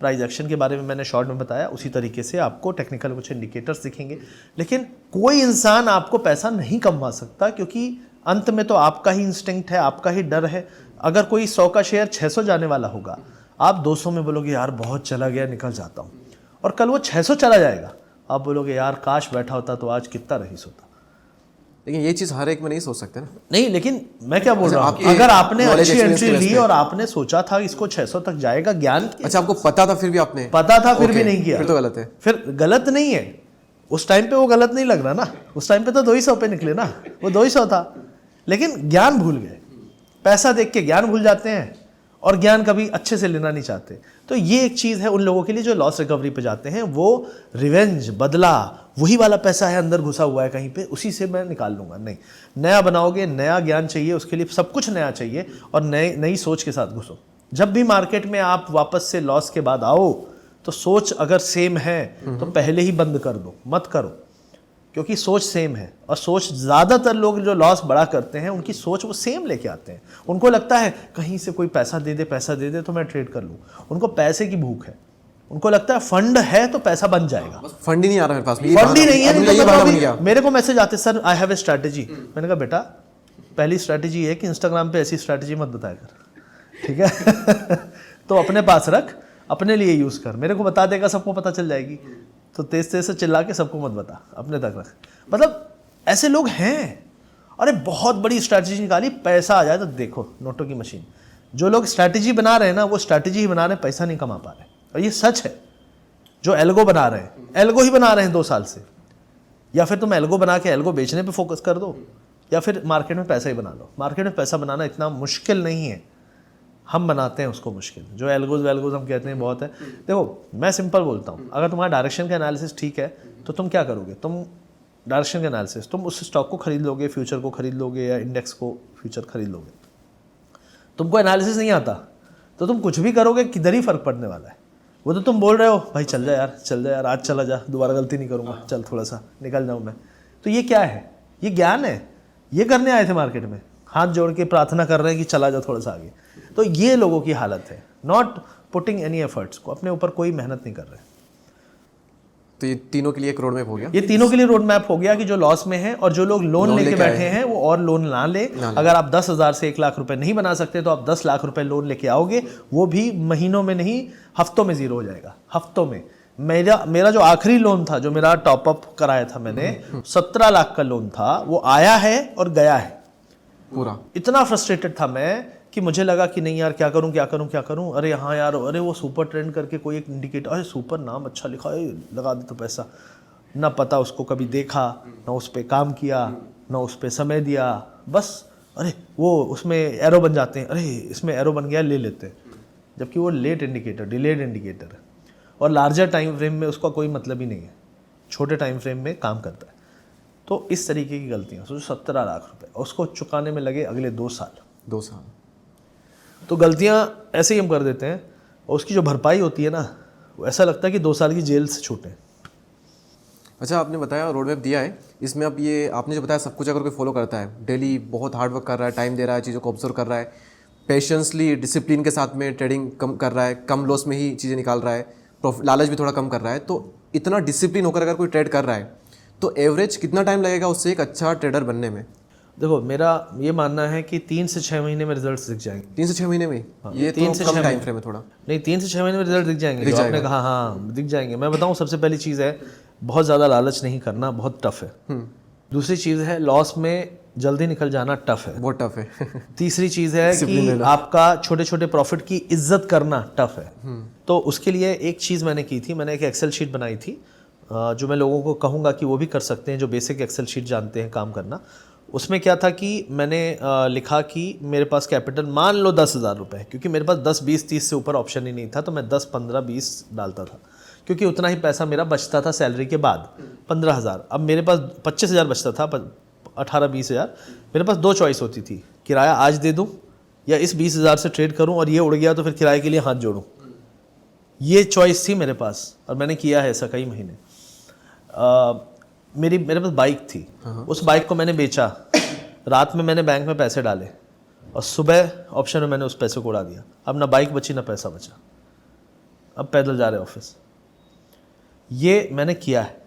प्राइस एक्शन के बारे में मैंने शॉर्ट में बताया, उसी तरीके से आपको टेक्निकल कुछ इंडिकेटर्स दिखेंगे। लेकिन कोई इंसान आपको पैसा नहीं कमा सकता, क्योंकि अंत में तो आपका ही इंस्टिंक्ट है, आपका ही डर है। अगर कोई 100 का शेयर 600 जाने वाला होगा, आप 200 में बोलोगे यार बहुत चला गया, निकल जाता हूँ, और कल वो 600 चला जाएगा, आप बोलोगे यार काश बैठा होता तो आज कितना रईस होता। लेकिन ये चीज़ हर एक में नहीं सोच सकते ना। नहीं, लेकिन मैं क्या बोल रहा हूँ, अगर आपने अच्छी एंट्री ली और आपने सोचा था इसको 600 तक जाएगा, ज्ञान, अच्छा आपको पता था फिर भी आपने, पता था फिर भी नहीं किया, फिर तो गलत है। फिर गलत नहीं है, उस टाइम पे वो गलत नहीं लग रहा ना, उस टाइम पे तो 200 पे निकले ना, वो 200 था, लेकिन ज्ञान भूल गए। पैसा देख के ज्ञान भूल जाते हैं, और ज्ञान कभी अच्छे से लेना नहीं चाहते। तो ये एक चीज़ है उन लोगों के लिए जो लॉस रिकवरी पे जाते हैं, वो रिवेंज, बदला, वही वाला पैसा है अंदर घुसा हुआ है कहीं पे, उसी से मैं निकाल लूँगा। नहीं, नया बनाओगे, नया ज्ञान चाहिए, उसके लिए सब कुछ नया चाहिए और नई सोच के साथ घुसो। जब भी मार्केट में आप वापस से लॉस के बाद आओ तो सोच अगर सेम है तो पहले ही बंद कर दो, मत करो, क्योंकि सोच सेम है। और सोच ज़्यादातर लोग जो लॉस बड़ा करते हैं उनकी सोच वो सेम लेके आते हैं। उनको लगता है कहीं से कोई पैसा दे दे तो मैं ट्रेड कर लूँ। उनको पैसे की भूख है, उनको लगता है फंड है तो पैसा बन जाएगा। फंड ही नहीं आ रहा मेरे पास, फंड ही नहीं है, अभी नहीं ये तो बहाना बन गया। मेरे को मैसेज आते sir I have a strategy. मैंने कहा बेटा पहली स्ट्रैटेजी है कि इंस्टाग्राम पे ऐसी स्ट्रैटेजी मत बताया कर, ठीक है तो अपने पास रख, अपने लिए यूज़ कर। मेरे को बता देगा, सबको पता चल जाएगी, तो तेज तेज से चिल्ला के सबको मत बता, अपने तक रख। मतलब ऐसे लोग हैं। अरे बहुत बड़ी स्ट्रैटेजी निकाली, पैसा आ जाए तो देखो नोटों की मशीन। जो लोग स्ट्रैटेजी बना रहे हैं ना, वो स्ट्रैटेजी ही बना रहे हैं, पैसा नहीं कमा पा रहे। और ये सच है। जो एल्गो बना रहे हैं, एल्गो ही बना रहे हैं 2 साल से, या फिर तुम एल्गो बना के एल्गो बेचने पे फोकस कर दो, या फिर मार्केट में पैसा ही बना लो। मार्केट में पैसा बनाना इतना मुश्किल नहीं है, हम बनाते हैं उसको मुश्किल। जो एल्गोज वेल्गोज हम कहते हैं बहुत है। देखो मैं सिंपल बोलता हूँ, अगर तुम्हारा डायरेक्शन का एनालिसिस ठीक है तो तुम क्या करोगे, तुम डायरेक्शन का एनालिसिस, तुम उस स्टॉक को खरीद लोगे, फ्यूचर को खरीद लोगे, या इंडेक्स को फ्यूचर खरीद लोगे। तुमको एनालिसिस नहीं आता तो तुम कुछ भी करोगे, किधर ही फर्क पड़ने वाला है। वो तो तुम बोल रहे हो भाई चल जा यार, आज चला जा, दोबारा गलती नहीं करूँगा, चल थोड़ा सा निकल जाऊँ मैं। तो ये क्या है, ये ज्ञान है। ये करने आए थे मार्केट में, हाथ जोड़ के प्रार्थना कर रहे हैं कि चला जा थोड़ा सा आगे। तो ये लोगों की हालत है, नॉट पुटिंग एनी एफर्ट्स, को अपने ऊपर कोई मेहनत नहीं कर रहे। तो ये तीनों के लिए एक रोड मैप हो गया। ये तीनों के लिए रोड मैप हो गया कि जो लॉस में है और जो लोग लोन लेके बैठे हैं वो और लोन ना ले। अगर आप 10,000 से 1 लाख रुपए नहीं बना सकते तो आप 10 लाख रुपए लोन लेके आओगे, वो भी महीनों में नहीं, हफ्तों में जीरो हो जाएगा। हफ्तों में। मेरा जो आखिरी लोन था, जो मेरा टॉपअप कराया था मैंने, 17 लाख का लोन था, वो आया है और गया है पूरा। इतना फ्रस्ट्रेटेड था मैं कि मुझे लगा कि नहीं यार क्या करूं। अरे हाँ यार, अरे वो सुपर ट्रेंड करके कोई एक इंडिकेटर, अरे सुपर नाम अच्छा लिखा है, लगा दे तो पैसा। ना पता उसको कभी देखा, ना उस पर काम किया, ना उस पर समय दिया, बस अरे वो उसमें एरो बन जाते हैं, अरे इसमें एरो बन गया ले लेते हैं, जबकि वो लेट इंडिकेटर, डिलेड इंडिकेटर है और लार्जर टाइम फ्रेम में उसका कोई मतलब ही नहीं है, छोटे टाइम फ्रेम में काम करता है। तो इस तरीके की गलतियाँ, सोचो 17 लाख रुपए, उसको चुकाने में लगे अगले 2 साल। 2 साल। तो गलतियाँ ऐसे ही हम कर देते हैं और उसकी जो भरपाई होती है ना, वो ऐसा लगता है कि 2 साल की जेल से छूटे। अच्छा, आपने बताया रोड मैप दिया है, इसमें अब ये आपने जो बताया सब कुछ अगर कोई फॉलो करता है, डेली बहुत हार्ड वर्क कर रहा है, टाइम दे रहा है, चीज़ों को ऑब्जर्व कर रहा है, पेशेंसली डिसिप्लिन के साथ में ट्रेडिंग कम कर रहा है, कम लॉस में ही चीज़ें निकाल रहा है, लालच भी थोड़ा कम कर रहा है, तो इतना डिसिप्लिन होकर अगर कोई ट्रेड कर रहा है तो एवरेज कितना टाइम लगेगा उससे एक अच्छा ट्रेडर बनने में? देखो मेरा ये मानना है कि 3 से 6 महीने में रिजल्ट दिख जाएंगे। 3 से 6 महीने में? ये 3 से 6 टाइम फ्रेम है थोड़ा। नहीं, 3 से 6 महीने में रिजल्ट दिख जाएंगे। जो आपने कहा, हाँ दिख जाएंगे। मैं बताऊं, सबसे पहली चीज़ है बहुत ज़्यादा लालच नहीं करना, बहुत टफ है। दूसरी चीज़ है लॉस में जल्दी निकल जाना, टफ है, बहुत टफ है। तीसरी चीज़ है कि आपका छोटे छोटे प्रॉफिट की इज्जत करना टफ है। तो उसके लिए एक चीज़ मैंने की थी, मैंने एक एक्सेल शीट बनाई थी, जो मैं लोगों को कहूँगा कि वो भी कर सकते हैं जो बेसिक एक्सेल शीट जानते हैं काम करना। उसमें क्या था कि मैंने लिखा कि मेरे पास कैपिटल मान लो 10,000 रुपये, क्योंकि मेरे पास 10, 20, 30 से ऊपर ऑप्शन ही नहीं था, तो मैं 10, 15, 20 डालता था, क्योंकि उतना ही पैसा मेरा बचता था सैलरी के बाद, 15,000। अब मेरे पास 25,000 बचता था, 18, 20,000। मेरे पास 2 चॉइस होती थी, किराया आज दे दूँ या इस 20,000 से ट्रेड करूँ और ये उड़ गया तो फिर किराए के लिए हाथ जोड़ूँ। ये चॉइस थी मेरे पास और मैंने किया है ऐसा कई महीने। मेरे पास बाइक थी, उस बाइक को मैंने बेचा, रात में मैंने बैंक में पैसे डाले और सुबह ऑप्शन में मैंने उस पैसे को उड़ा दिया। अब ना बाइक बची ना पैसा बचा, अब पैदल जा रहे ऑफिस। ये मैंने किया है।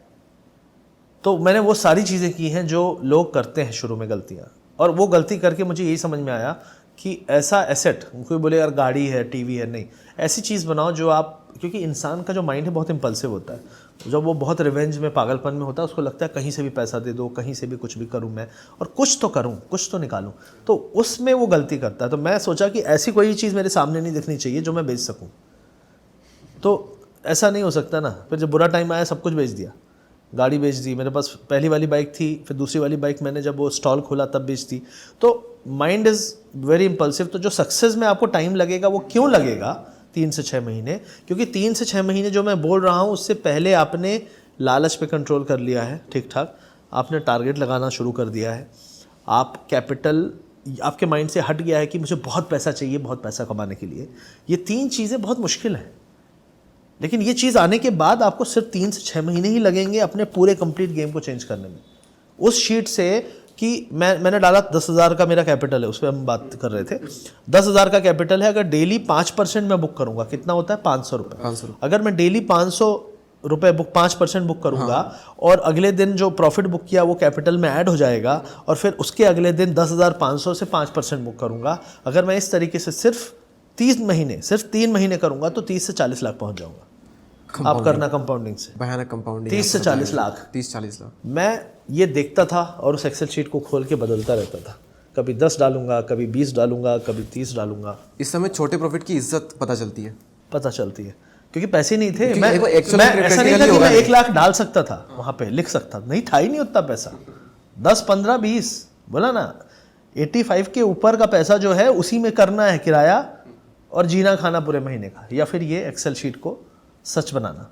तो मैंने वो सारी चीज़ें की हैं जो लोग करते हैं शुरू में गलतियाँ, और वो गलती करके मुझे यही समझ में आया कि ऐसा एसेट, कोई बोले यार गाड़ी है, टीवी है, नहीं, ऐसी चीज़ बनाओ जो आप, क्योंकि इंसान का जो माइंड है बहुत इम्पल्सिव होता है, जब वो बहुत रिवेंज में, पागलपन में होता है, उसको लगता है कहीं से भी पैसा दे दो, कहीं से भी कुछ भी करूं मैं, और कुछ तो करूं, कुछ तो निकालूं, तो उसमें वो गलती करता है। तो मैं सोचा कि ऐसी कोई चीज़ मेरे सामने नहीं दिखनी चाहिए जो मैं बेच सकूं। तो ऐसा नहीं हो सकता ना, फिर जब बुरा टाइम आया सब कुछ बेच दिया, गाड़ी बेच दी, मेरे पास पहली वाली बाइक थी, फिर दूसरी वाली बाइक मैंने जब वो स्टॉल खोला तब बेच दी। तो माइंड इज़ वेरी इम्पल्सिव। तो जो सक्सेस में आपको टाइम लगेगा वो क्यों लगेगा 3 से 6 महीने? क्योंकि 3 से 6 महीने जो मैं बोल रहा हूँ उससे पहले आपने लालच पे कंट्रोल कर लिया है ठीक ठाक, आपने टारगेट लगाना शुरू कर दिया है, आप कैपिटल आपके माइंड से हट गया है कि मुझे बहुत पैसा चाहिए बहुत पैसा कमाने के लिए। ये 3 चीज़ें बहुत मुश्किल हैं, लेकिन ये चीज़ आने के बाद आपको सिर्फ 3 से 6 महीने ही लगेंगे अपने पूरे कंप्लीट गेम को चेंज करने में। उस शीट से कि मैंने डाला 10,000 का मेरा कैपिटल है, उस पर हम बात कर रहे थे। 10,000 का कैपिटल है, अगर डेली 5% मैं बुक करूंगा कितना होता है 500 रुपये। अगर मैं डेली 500 रुपये बुक 5% बुक करूंगा और अगले दिन जो प्रॉफिट बुक किया वो कैपिटल में ऐड हो जाएगा और फिर उसके अगले दिन 10,500 से 5% बुक करूंगा। अगर मैं इस तरीके से सिर्फ 3 महीने करूंगा तो 30 से 40 लाख पहुंच जाऊंगा। आप करना कंपाउंडिंग से, भयानक कंपाउंडिंग, 30 से 40 लाख, 30-40 लाख। मैं ये देखता था और उस एक्सेल शीट को खोल के बदलता रहता था। कभी 10 डालूंगा, कभी 20 डालूंगा, कभी 30 डालूंगा। इस समय छोटे प्रॉफिट की इज्जत पता चलती है, क्योंकि पैसे नहीं थे। क्योंकि मैं देखो, actual मैं में ऐसा नहीं था practically कि होगा मैं नहीं। 1 लाख डाल सकता था वहां पे, लिख सकता नहीं था ही नहीं उतना पैसा। 10, 15, 20 बोला ना, 85 के ऊपर का पैसा जो है उसी में करना है किराया और जीना खाना पूरे महीने का, या फिर ये एक्सेल शीट को सच बनाना।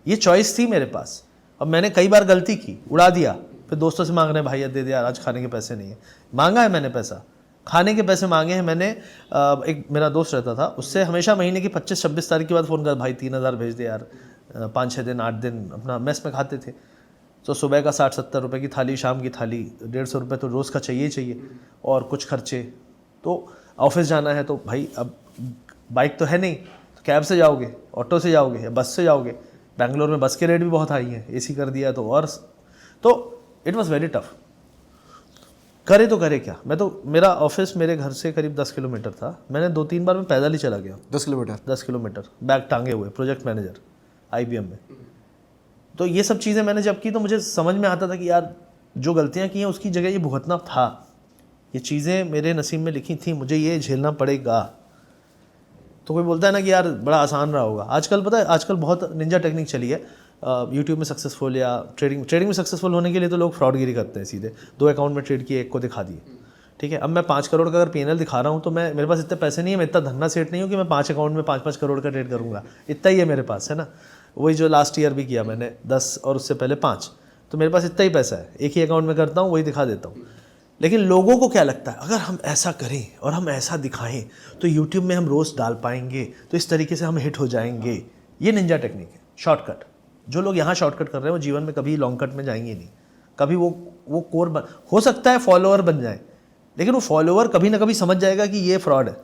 ये चॉइस थी मेरे पास। अब मैंने कई बार गलती की, उड़ा दिया, फिर दोस्तों से मांग रहे हैं भाई दे दे यार आज खाने के पैसे नहीं है। मांगा है मैंने पैसा, खाने के पैसे मांगे हैं मैंने। एक मेरा दोस्त रहता था, उससे हमेशा महीने की 25-26 तारीख के बाद फ़ोन कर, भाई 3,000 भेज दे यार। 5-6 दिन 8 दिन अपना मेस में खाते थे, तो सुबह का 60-70 रुपये की थाली, शाम की थाली 150 रुपये तो रोज़ का चाहिए चाहिए, और कुछ खर्चे। तो ऑफिस जाना है तो भाई अब बाइक तो है नहीं, तो कैब से जाओगे, ऑटो से जाओगे या बस से जाओगे। बेंगलोर में बस के रेट भी बहुत हाई है, एसी कर दिया तो और, तो इट वॉज़ वेरी टफ। करे तो करे क्या, मैं तो, मेरा ऑफिस मेरे घर से करीब 10 किलोमीटर था, मैंने 2-3 बार मैं पैदल ही चला गया। 10 किलोमीटर बैग टांगे हुए, प्रोजेक्ट मैनेजर IBM में। तो ये सब चीज़ें मैंने जब की तो मुझे समझ में आता था कि यार जो गलतियाँ की हैं उसकी जगह ये भुगतना था, ये चीज़ें मेरे नसीब में लिखी थी, मुझे ये झेलना पड़ेगा। तो कोई बोलता है ना कि यार बड़ा आसान रहा होगा, आजकल पता है, आजकल बहुत निंजा टेक्निक चली है। यूट्यूब में सक्सेसफुल या ट्रेडिंग में सक्सेसफुल होने के लिए तो लोग फ्रॉडगिरी करते हैं, सीधे 2 अकाउंट में ट्रेड किए, 1 को दिखा दिए। ठीक है, अब मैं 5 करोड़ का अगर P&L दिखा रहा हूँ तो मेरे पास इतने पैसे नहीं है, मैं इतना धन्ना सेठ नहीं हूँ कि मैं 5 अकाउंट में 5-5 करोड़ का ट्रेड करूँगा। इतना ही है मेरे पास, है ना। वही जो लास्ट ईयर भी किया मैंने 10 और उससे पहले 5, तो मेरे पास इतना ही पैसा है, एक ही अकाउंट में करता हूँ, वही दिखा देता हूँ। लेकिन लोगों को क्या लगता है, अगर हम ऐसा करें और हम ऐसा दिखाएं तो यूट्यूब में हम रोज़ डाल पाएंगे, तो इस तरीके से हम हिट हो जाएंगे। ये निंजा टेक्निक है, शॉर्टकट। जो लोग यहाँ शॉर्टकट कर रहे हैं वो जीवन में कभी लॉन्ग कट में जाएंगे नहीं। कभी वो कोर हो सकता है फॉलोअर बन जाए, लेकिन वो फॉलोअर कभी ना कभी समझ जाएगा कि ये फ्रॉड है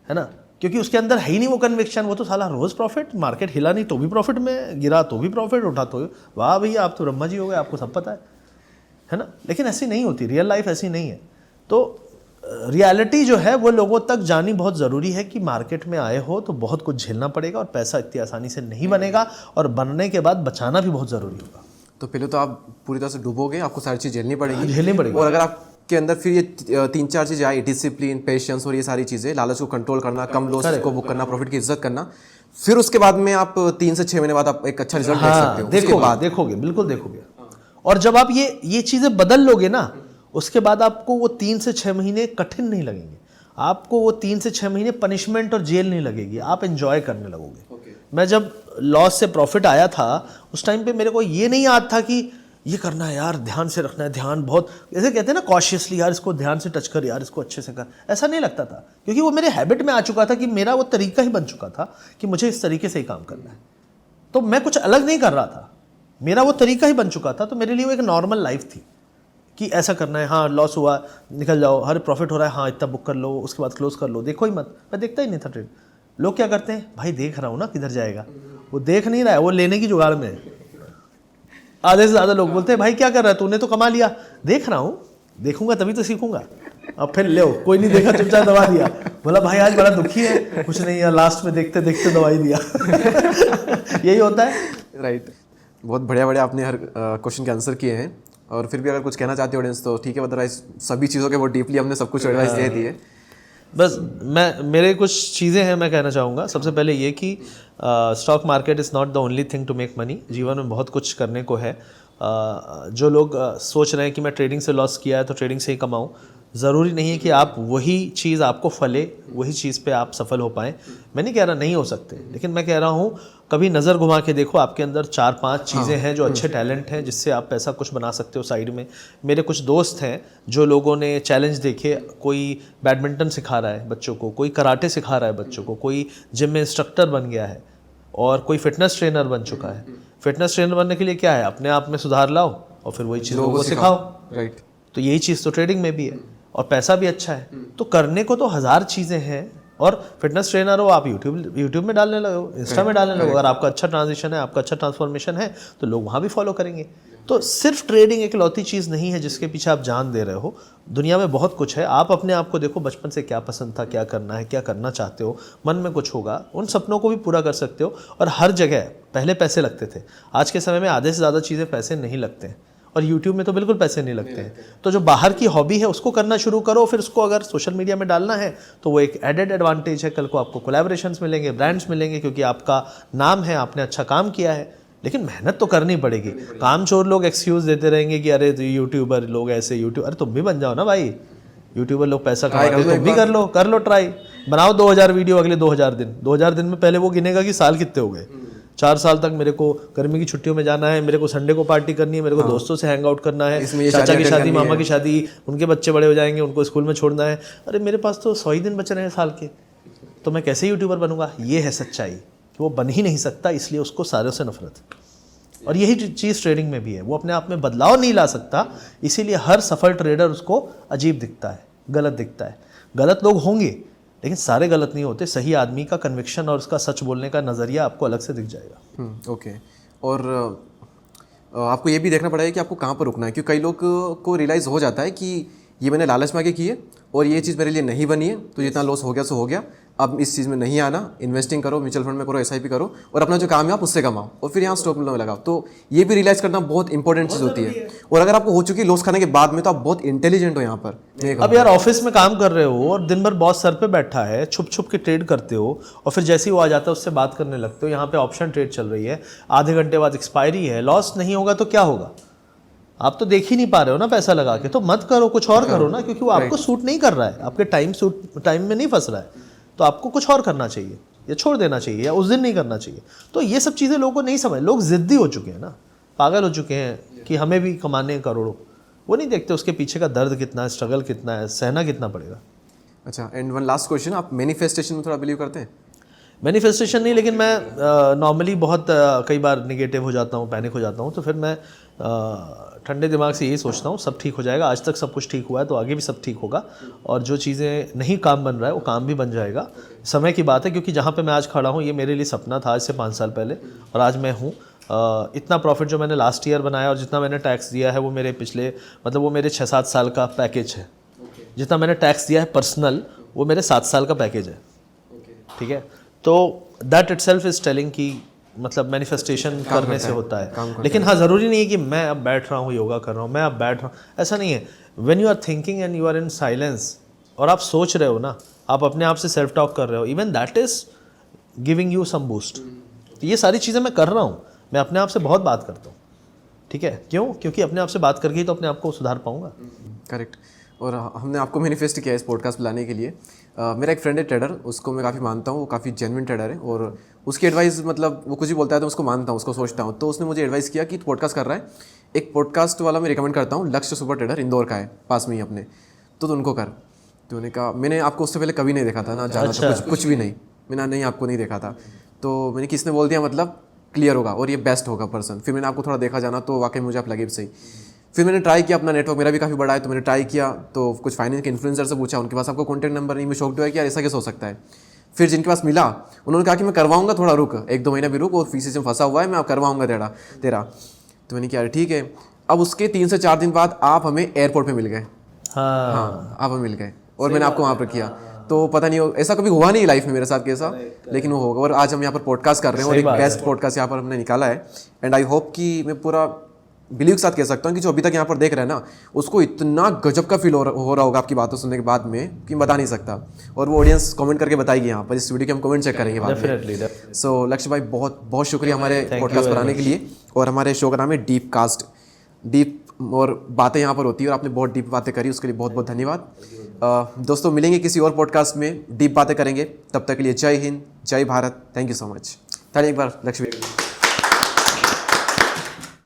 ना, क्योंकि उसके अंदर है ही नहीं वो कन्विक्शन। वो तो साला रोज़ प्रॉफिट, मार्केट हिला नहीं तो भी प्रॉफिट में, गिरा तो भी प्रॉफिट, उठा तो वाह भैया आप तो ब्रह्मा जी हो गए, आपको सब पता है ना। लेकिन ऐसी नहीं होती, रियल लाइफ ऐसी नहीं है। तो रियलिटी जो है वो लोगों तक जानी बहुत ज़रूरी है कि मार्केट में आए हो तो बहुत कुछ झेलना पड़ेगा और पैसा इतनी आसानी से नहीं बनेगा, और बनने के बाद बचाना भी बहुत ज़रूरी होगा। तो पहले तो आप पूरी तरह से डूबोगे, आपको सारी चीज़ झेलनी पड़ेगी। और अगर आपके अंदर फिर ये 3-4 चीज़ें आई, डिसिप्लिन, पेशेंस और ये सारी चीज़ें, लालच को कंट्रोल करना, कम लॉस को बुक करना, प्रॉफिट की इज्जत करना, फिर उसके बाद में आप 3 से 6 महीने बाद आप एक अच्छा रिजल्ट देख सकते हो। देखोगे, बिल्कुल देखोगे। और जब आप ये चीज़ें बदल लोगे ना, उसके बाद आपको वो 3 से 6 महीने कठिन नहीं लगेंगे, आपको वो 3 से 6 महीने पनिशमेंट और जेल नहीं लगेगी, आप एंजॉय करने लगोगे। मैं जब लॉस से प्रॉफिट आया था उस टाइम पे मेरे को ये नहीं याद था कि ये करना है यार, ध्यान से रखना है, ध्यान बहुत, जैसे कहते हैं ना कॉशियसली, यार इसको ध्यान से टच कर, यार इसको अच्छे से कर, ऐसा नहीं लगता था, क्योंकि वो मेरे हैबिट में आ चुका था कि मेरा वो तरीका ही बन चुका था कि मुझे इस तरीके से ही काम करना है। तो मैं कुछ अलग नहीं कर रहा था, मेरा वो तरीका ही बन चुका था। तो मेरे लिए वो एक नॉर्मल लाइफ थी कि ऐसा करना है, हाँ लॉस हुआ निकल जाओ, हर प्रॉफिट हो रहा है, हाँ इतना बुक कर लो, उसके बाद क्लोज कर लो, देखो ही मत। मैं देखता ही नहीं था ट्रेड। लोग क्या करते हैं, भाई देख रहा हूँ ना किधर जाएगा, वो देख नहीं रहा है, वो लेने की जुगाड़ में है। आधे से ज़्यादा लोग बोलते हैं भाई क्या कर रहा है, तूने तो कमा लिया। देख रहा हूँ, देखूंगा तभी तो सीखूंगा। अब फिर ले, कोई नहीं देखा, चुपचाप दबा दिया, बोला भाई आज बड़ा दुखी है, कुछ नहीं यार, लास्ट में देखते देखते दवाई दिया। यही होता है। राइट, बहुत बढ़िया आपने हर क्वेश्चन के आंसर किए हैं। और फिर भी अगर कुछ कहना चाहते हो ऑडियंस तो ठीक है, अदरवाइज सभी चीज़ों के बहुत डीपली हमने सब कुछ एडवाइस दे दी है। बस मेरे कुछ चीज़ें हैं मैं कहना चाहूँगा। सबसे पहले ये कि stock market is not the only thing to make money. जीवन में बहुत कुछ करने को है। जो लोग सोच रहे हैं कि मैं ट्रेडिंग से लॉस किया है तो ट्रेडिंग से ही कमाऊँ, ज़रूरी नहीं है कि आप वही चीज़ आपको फले, वही चीज़ पे आप सफल हो पाएँ। मैं नहीं कह रहा नहीं हो सकते, लेकिन मैं कह रहा हूँ कभी नज़र घुमा के देखो, आपके अंदर 4-5 चीज़ें हैं जो अच्छे टैलेंट हैं जिससे आप पैसा कुछ बना सकते हो साइड में। मेरे कुछ दोस्त हैं जो लोगों ने चैलेंज देखे, कोई बैडमिंटन सिखा रहा है बच्चों को, कोई कराटे सिखा रहा है बच्चों को, कोई जिम में इंस्ट्रक्टर बन गया है और कोई फिटनेस ट्रेनर बन चुका है। फिटनेस ट्रेनर बनने के लिए क्या है, अपने आप में सुधार लाओ और फिर वही चीज़ लोगों को सिखाओ। राइट। तो यही चीज़ तो ट्रेडिंग में भी है और पैसा भी अच्छा है। तो करने को तो 1000 चीज़ें हैं। और फिटनेस ट्रेनर हो आप यूट्यूब में डालने लगो, इंस्टा में डालने लगो। अगर आपका अच्छा ट्रांजिशन है, आपका अच्छा ट्रांसफॉर्मेशन है, तो लोग वहाँ भी फॉलो करेंगे। तो सिर्फ ट्रेडिंग एक लौती चीज़ नहीं है जिसके पीछे आप जान दे रहे हो। दुनिया में बहुत कुछ है। आप अपने आप को देखो, बचपन से क्या पसंद था, क्या करना है, क्या करना चाहते हो, मन में कुछ होगा, उन सपनों को भी पूरा कर सकते हो। और हर जगह पहले पैसे लगते थे, आज के समय में आधे से ज़्यादा चीज़ें पैसे नहीं लगते हैं। और YouTube में तो बिल्कुल पैसे नहीं लगते हैं। तो जो बाहर की हॉबी है उसको करना शुरू करो, फिर उसको अगर सोशल मीडिया में डालना है तो वो एक एडेड एडवांटेज है। कल को आपको कोलैबोरेशंस मिलेंगे, ब्रांड्स मिलेंगे, क्योंकि आपका नाम है, आपने अच्छा काम किया है। लेकिन मेहनत तो करनी पड़ेगी। कामचोर लोग एक्सक्यूज़ देते रहेंगे कि अरे तो यूट्यूबर लोग ऐसे, अरे तुम भी बन जाओ ना भाई। यूट्यूबर लोग पैसा कमाते हैं, तुम भी कर लो ट्राई। बनाओ 2000 वीडियो अगले 2000 दिन। 2000 दिन में पहले वो गिनेगा कि साल कितने हो गए। 4 साल तक मेरे को गर्मी की छुट्टियों में जाना है, मेरे को संडे को पार्टी करनी है, मेरे को दोस्तों से हैंग आउट करना है, चाचा की शादी, मामा की शादी, उनके बच्चे बड़े हो जाएंगे, उनको स्कूल में छोड़ना है। अरे मेरे पास तो 100 ही दिन बच रहे हैं साल के, तो मैं कैसे यूट्यूबर बनूंगा? ये है सच्चाई कि वो बन ही नहीं सकता, इसलिए उसको सारों से नफरत। और यही चीज़ ट्रेडिंग में भी है। वो अपने आप में बदलाव नहीं ला सकता, इसीलिए हर सफल ट्रेडर उसको अजीब दिखता है, गलत दिखता है। गलत लोग होंगे, लेकिन सारे गलत नहीं होते। सही आदमी का कन्विक्शन और उसका सच बोलने का नज़रिया आपको अलग से दिख जाएगा। ओके। और आपको ये भी देखना पड़ेगा कि आपको कहाँ पर रुकना है, क्योंकि कई लोग को रियलाइज़ हो जाता है कि ये मैंने लालच में आके की है और ये चीज़ मेरे लिए नहीं बनी है, तो जितना लॉस हो गया सो हो गया, अब इस चीज़ में नहीं आना। इन्वेस्टिंग करो, म्यूचुअल फंड में करो, SIP करो और अपना जो काम है आप उससे कमाओ और फिर यहाँ स्टॉक में लगाओ। तो ये भी रियलाइज़ करना बहुत इंपॉर्टेंट चीज़ होती है। और अगर आपको हो चुकी लॉस खाने के बाद में, तो आप बहुत इंटेलिजेंट हो यहाँ पर। अब यार ऑफिस में काम कर रहे हो और दिन भर बॉस सर पे बैठा है, छुप छुप के ट्रेड करते हो और फिर जैसे ही वो आ जाता है उससे बात करने लगते हो। यहाँ पे ऑप्शन ट्रेड चल रही है, आधे घंटे बाद एक्सपायरी है, लॉस नहीं होगा तो क्या होगा? आप तो देख ही नहीं पा रहे हो ना पैसा लगा के, तो मत करो, कुछ और करो ना, क्योंकि वो आपको सूट नहीं कर रहा है, आपके टाइम में नहीं फंस रहा है। तो आपको कुछ और करना चाहिए या छोड़ देना चाहिए या उस दिन नहीं करना चाहिए। तो ये सब चीज़ें लोगों को नहीं समझ, लोग जिद्दी हो चुके हैं ना, पागल हो चुके हैं कि हमें भी कमाने हैं करोड़ों। वो नहीं देखते उसके पीछे का दर्द कितना है, स्ट्रगल कितना है, सहना कितना पड़ेगा। अच्छा, एंड वन लास्ट क्वेश्चन, आप मैनिफेस्टेशन में थोड़ा बिलीव करते हैं? मैनिफेस्टेशन नहीं, लेकिन मैं नॉर्मली बहुत कई बार निगेटिव हो जाता हूँ, पैनिक हो जाता हूँ। तो फिर मैं ठंडे दिमाग से यही सोचता हूँ सब ठीक हो जाएगा। आज तक सब कुछ ठीक हुआ है तो आगे भी सब ठीक होगा, और जो चीज़ें नहीं काम बन रहा है वो काम भी बन जाएगा। समय की बात है, क्योंकि जहाँ पे मैं आज खड़ा हूँ ये मेरे लिए सपना था आज से 5 साल पहले, और आज मैं हूँ। इतना प्रॉफिट जो मैंने लास्ट ईयर बनाया और जितना मैंने टैक्स दिया है वो मेरे पिछले, मतलब वो मेरे 6-7 साल का पैकेज है। जितना मैंने टैक्स दिया है पर्सनल, वो मेरे 7 साल का पैकेज है। ठीक है, तो दैट इटसेल्फ इज टेलिंग कि मतलब मैनिफेस्टेशन करने से होता है। लेकिन हाँ, ज़रूरी नहीं है कि मैं अब बैठ रहा हूँ योगा कर रहा हूँ, मैं अब बैठ रहा हूँ, ऐसा नहीं है। When you are thinking and you are in silence, और आप सोच रहे हो ना, आप अपने आप से सेल्फ टॉक कर रहे हो, even that is giving you some boost. तो ये सारी चीज़ें मैं कर रहा हूँ, मैं अपने आप से बहुत बात करता हूँ। ठीक है, क्यों? क्योंकि अपने आप से बात करके ही तो अपने आप को सुधार पाऊंगा। करेक्ट। और हमने आपको मैनिफेस्ट किया इस पॉडकास्ट बुलाने के लिए। मेरा एक फ्रेंड है ट्रेडर, उसको मैं काफ़ी मानता हूँ, वो काफ़ी जेन्युइन ट्रेडर है और उसकी एडवाइस, मतलब वो कुछ भी बोलता है तो उसको मानता हूँ, उसको सोचता हूँ। तो उसने मुझे एडवाइस किया कि पॉडकास्ट कर रहा है, एक पॉडकास्ट वाला मैं रिकमेंड करता हूँ, लक्ष्य सुपर ट्रेडर, इंदौर का है, पास में ही अपने, तो उनको कर। तो उन्होंने कहा, मैंने आपको उससे पहले कभी नहीं देखा था ना, जाना था, कुछ भी नहीं, मैंने नहीं आपको नहीं देखा था। तो मैंने किसने बोल दिया, मतलब क्लियर होगा और ये बेस्ट होगा पर्सन। फिर मैंने आपको थोड़ा देखा जाना, तो वाकई मुझे आप लगे भी सही। फिर मैंने ट्राई किया, अपना नेटवर्क मेरा भी काफ़ी बड़ा है, तो मैंने ट्राई किया, तो कुछ फाइनेंस के इन्फ्लुएंसर से पूछा, उनके पास आपको कॉन्टैक्ट नंबर नहीं। मैं शॉक्ड हुआ कि यार ऐसा कैसे हो सकता है। फिर जिनके पास मिला उन्होंने कहा कि मैं करवाऊंगा, थोड़ा रुक, 1-2 महीना भी रुक, और फीस में फंसा हुआ है, मैं आप करवाऊंगा तेरा। तो मैंने कहा ठीक है। अब उसके 3 से 4 दिन बाद आप हमें एयरपोर्ट पर मिल गए। हाँ, आप हमें मिल गए और मैंने आपको वहाँ पर किया। तो पता नहीं, ऐसा कभी हुआ नहीं लाइफ में मेरे साथ कैसा, लेकिन वो होगा। और आज हम यहाँ पर पॉडकास्ट कर रहे हैं और एक बेस्ट पॉडकास्ट यहाँ पर हमने निकाला है। एंड आई होप कि मैं पूरा बिलीव के साथ कह सकता हूँ कि जो अभी तक यहाँ पर देख रहे हैं ना, उसको इतना गजब का फील हो रहा होगा आपकी बातों सुनने के बाद में कि बता नहीं सकता। और वो ऑडियंस कमेंट करके बताएगी यहाँ पर, इस वीडियो के हम कमेंट चेक करेंगे बाद में। सो लक्ष्य भाई, बहुत बहुत शुक्रिया हमारे पॉडकास्ट बनाने के लिए। और हमारे शो का नाम है डीप कास्ट। डीप और बातें यहाँ पर होती है और आपने बहुत डीप बातें करी, उसके लिए बहुत बहुत धन्यवाद। दोस्तों मिलेंगे किसी और पॉडकास्ट में, डीप बातें करेंगे। तब तक के लिए जय हिंद, जय Bharat. Thank you so much. ताली एक बार लक्ष्मी।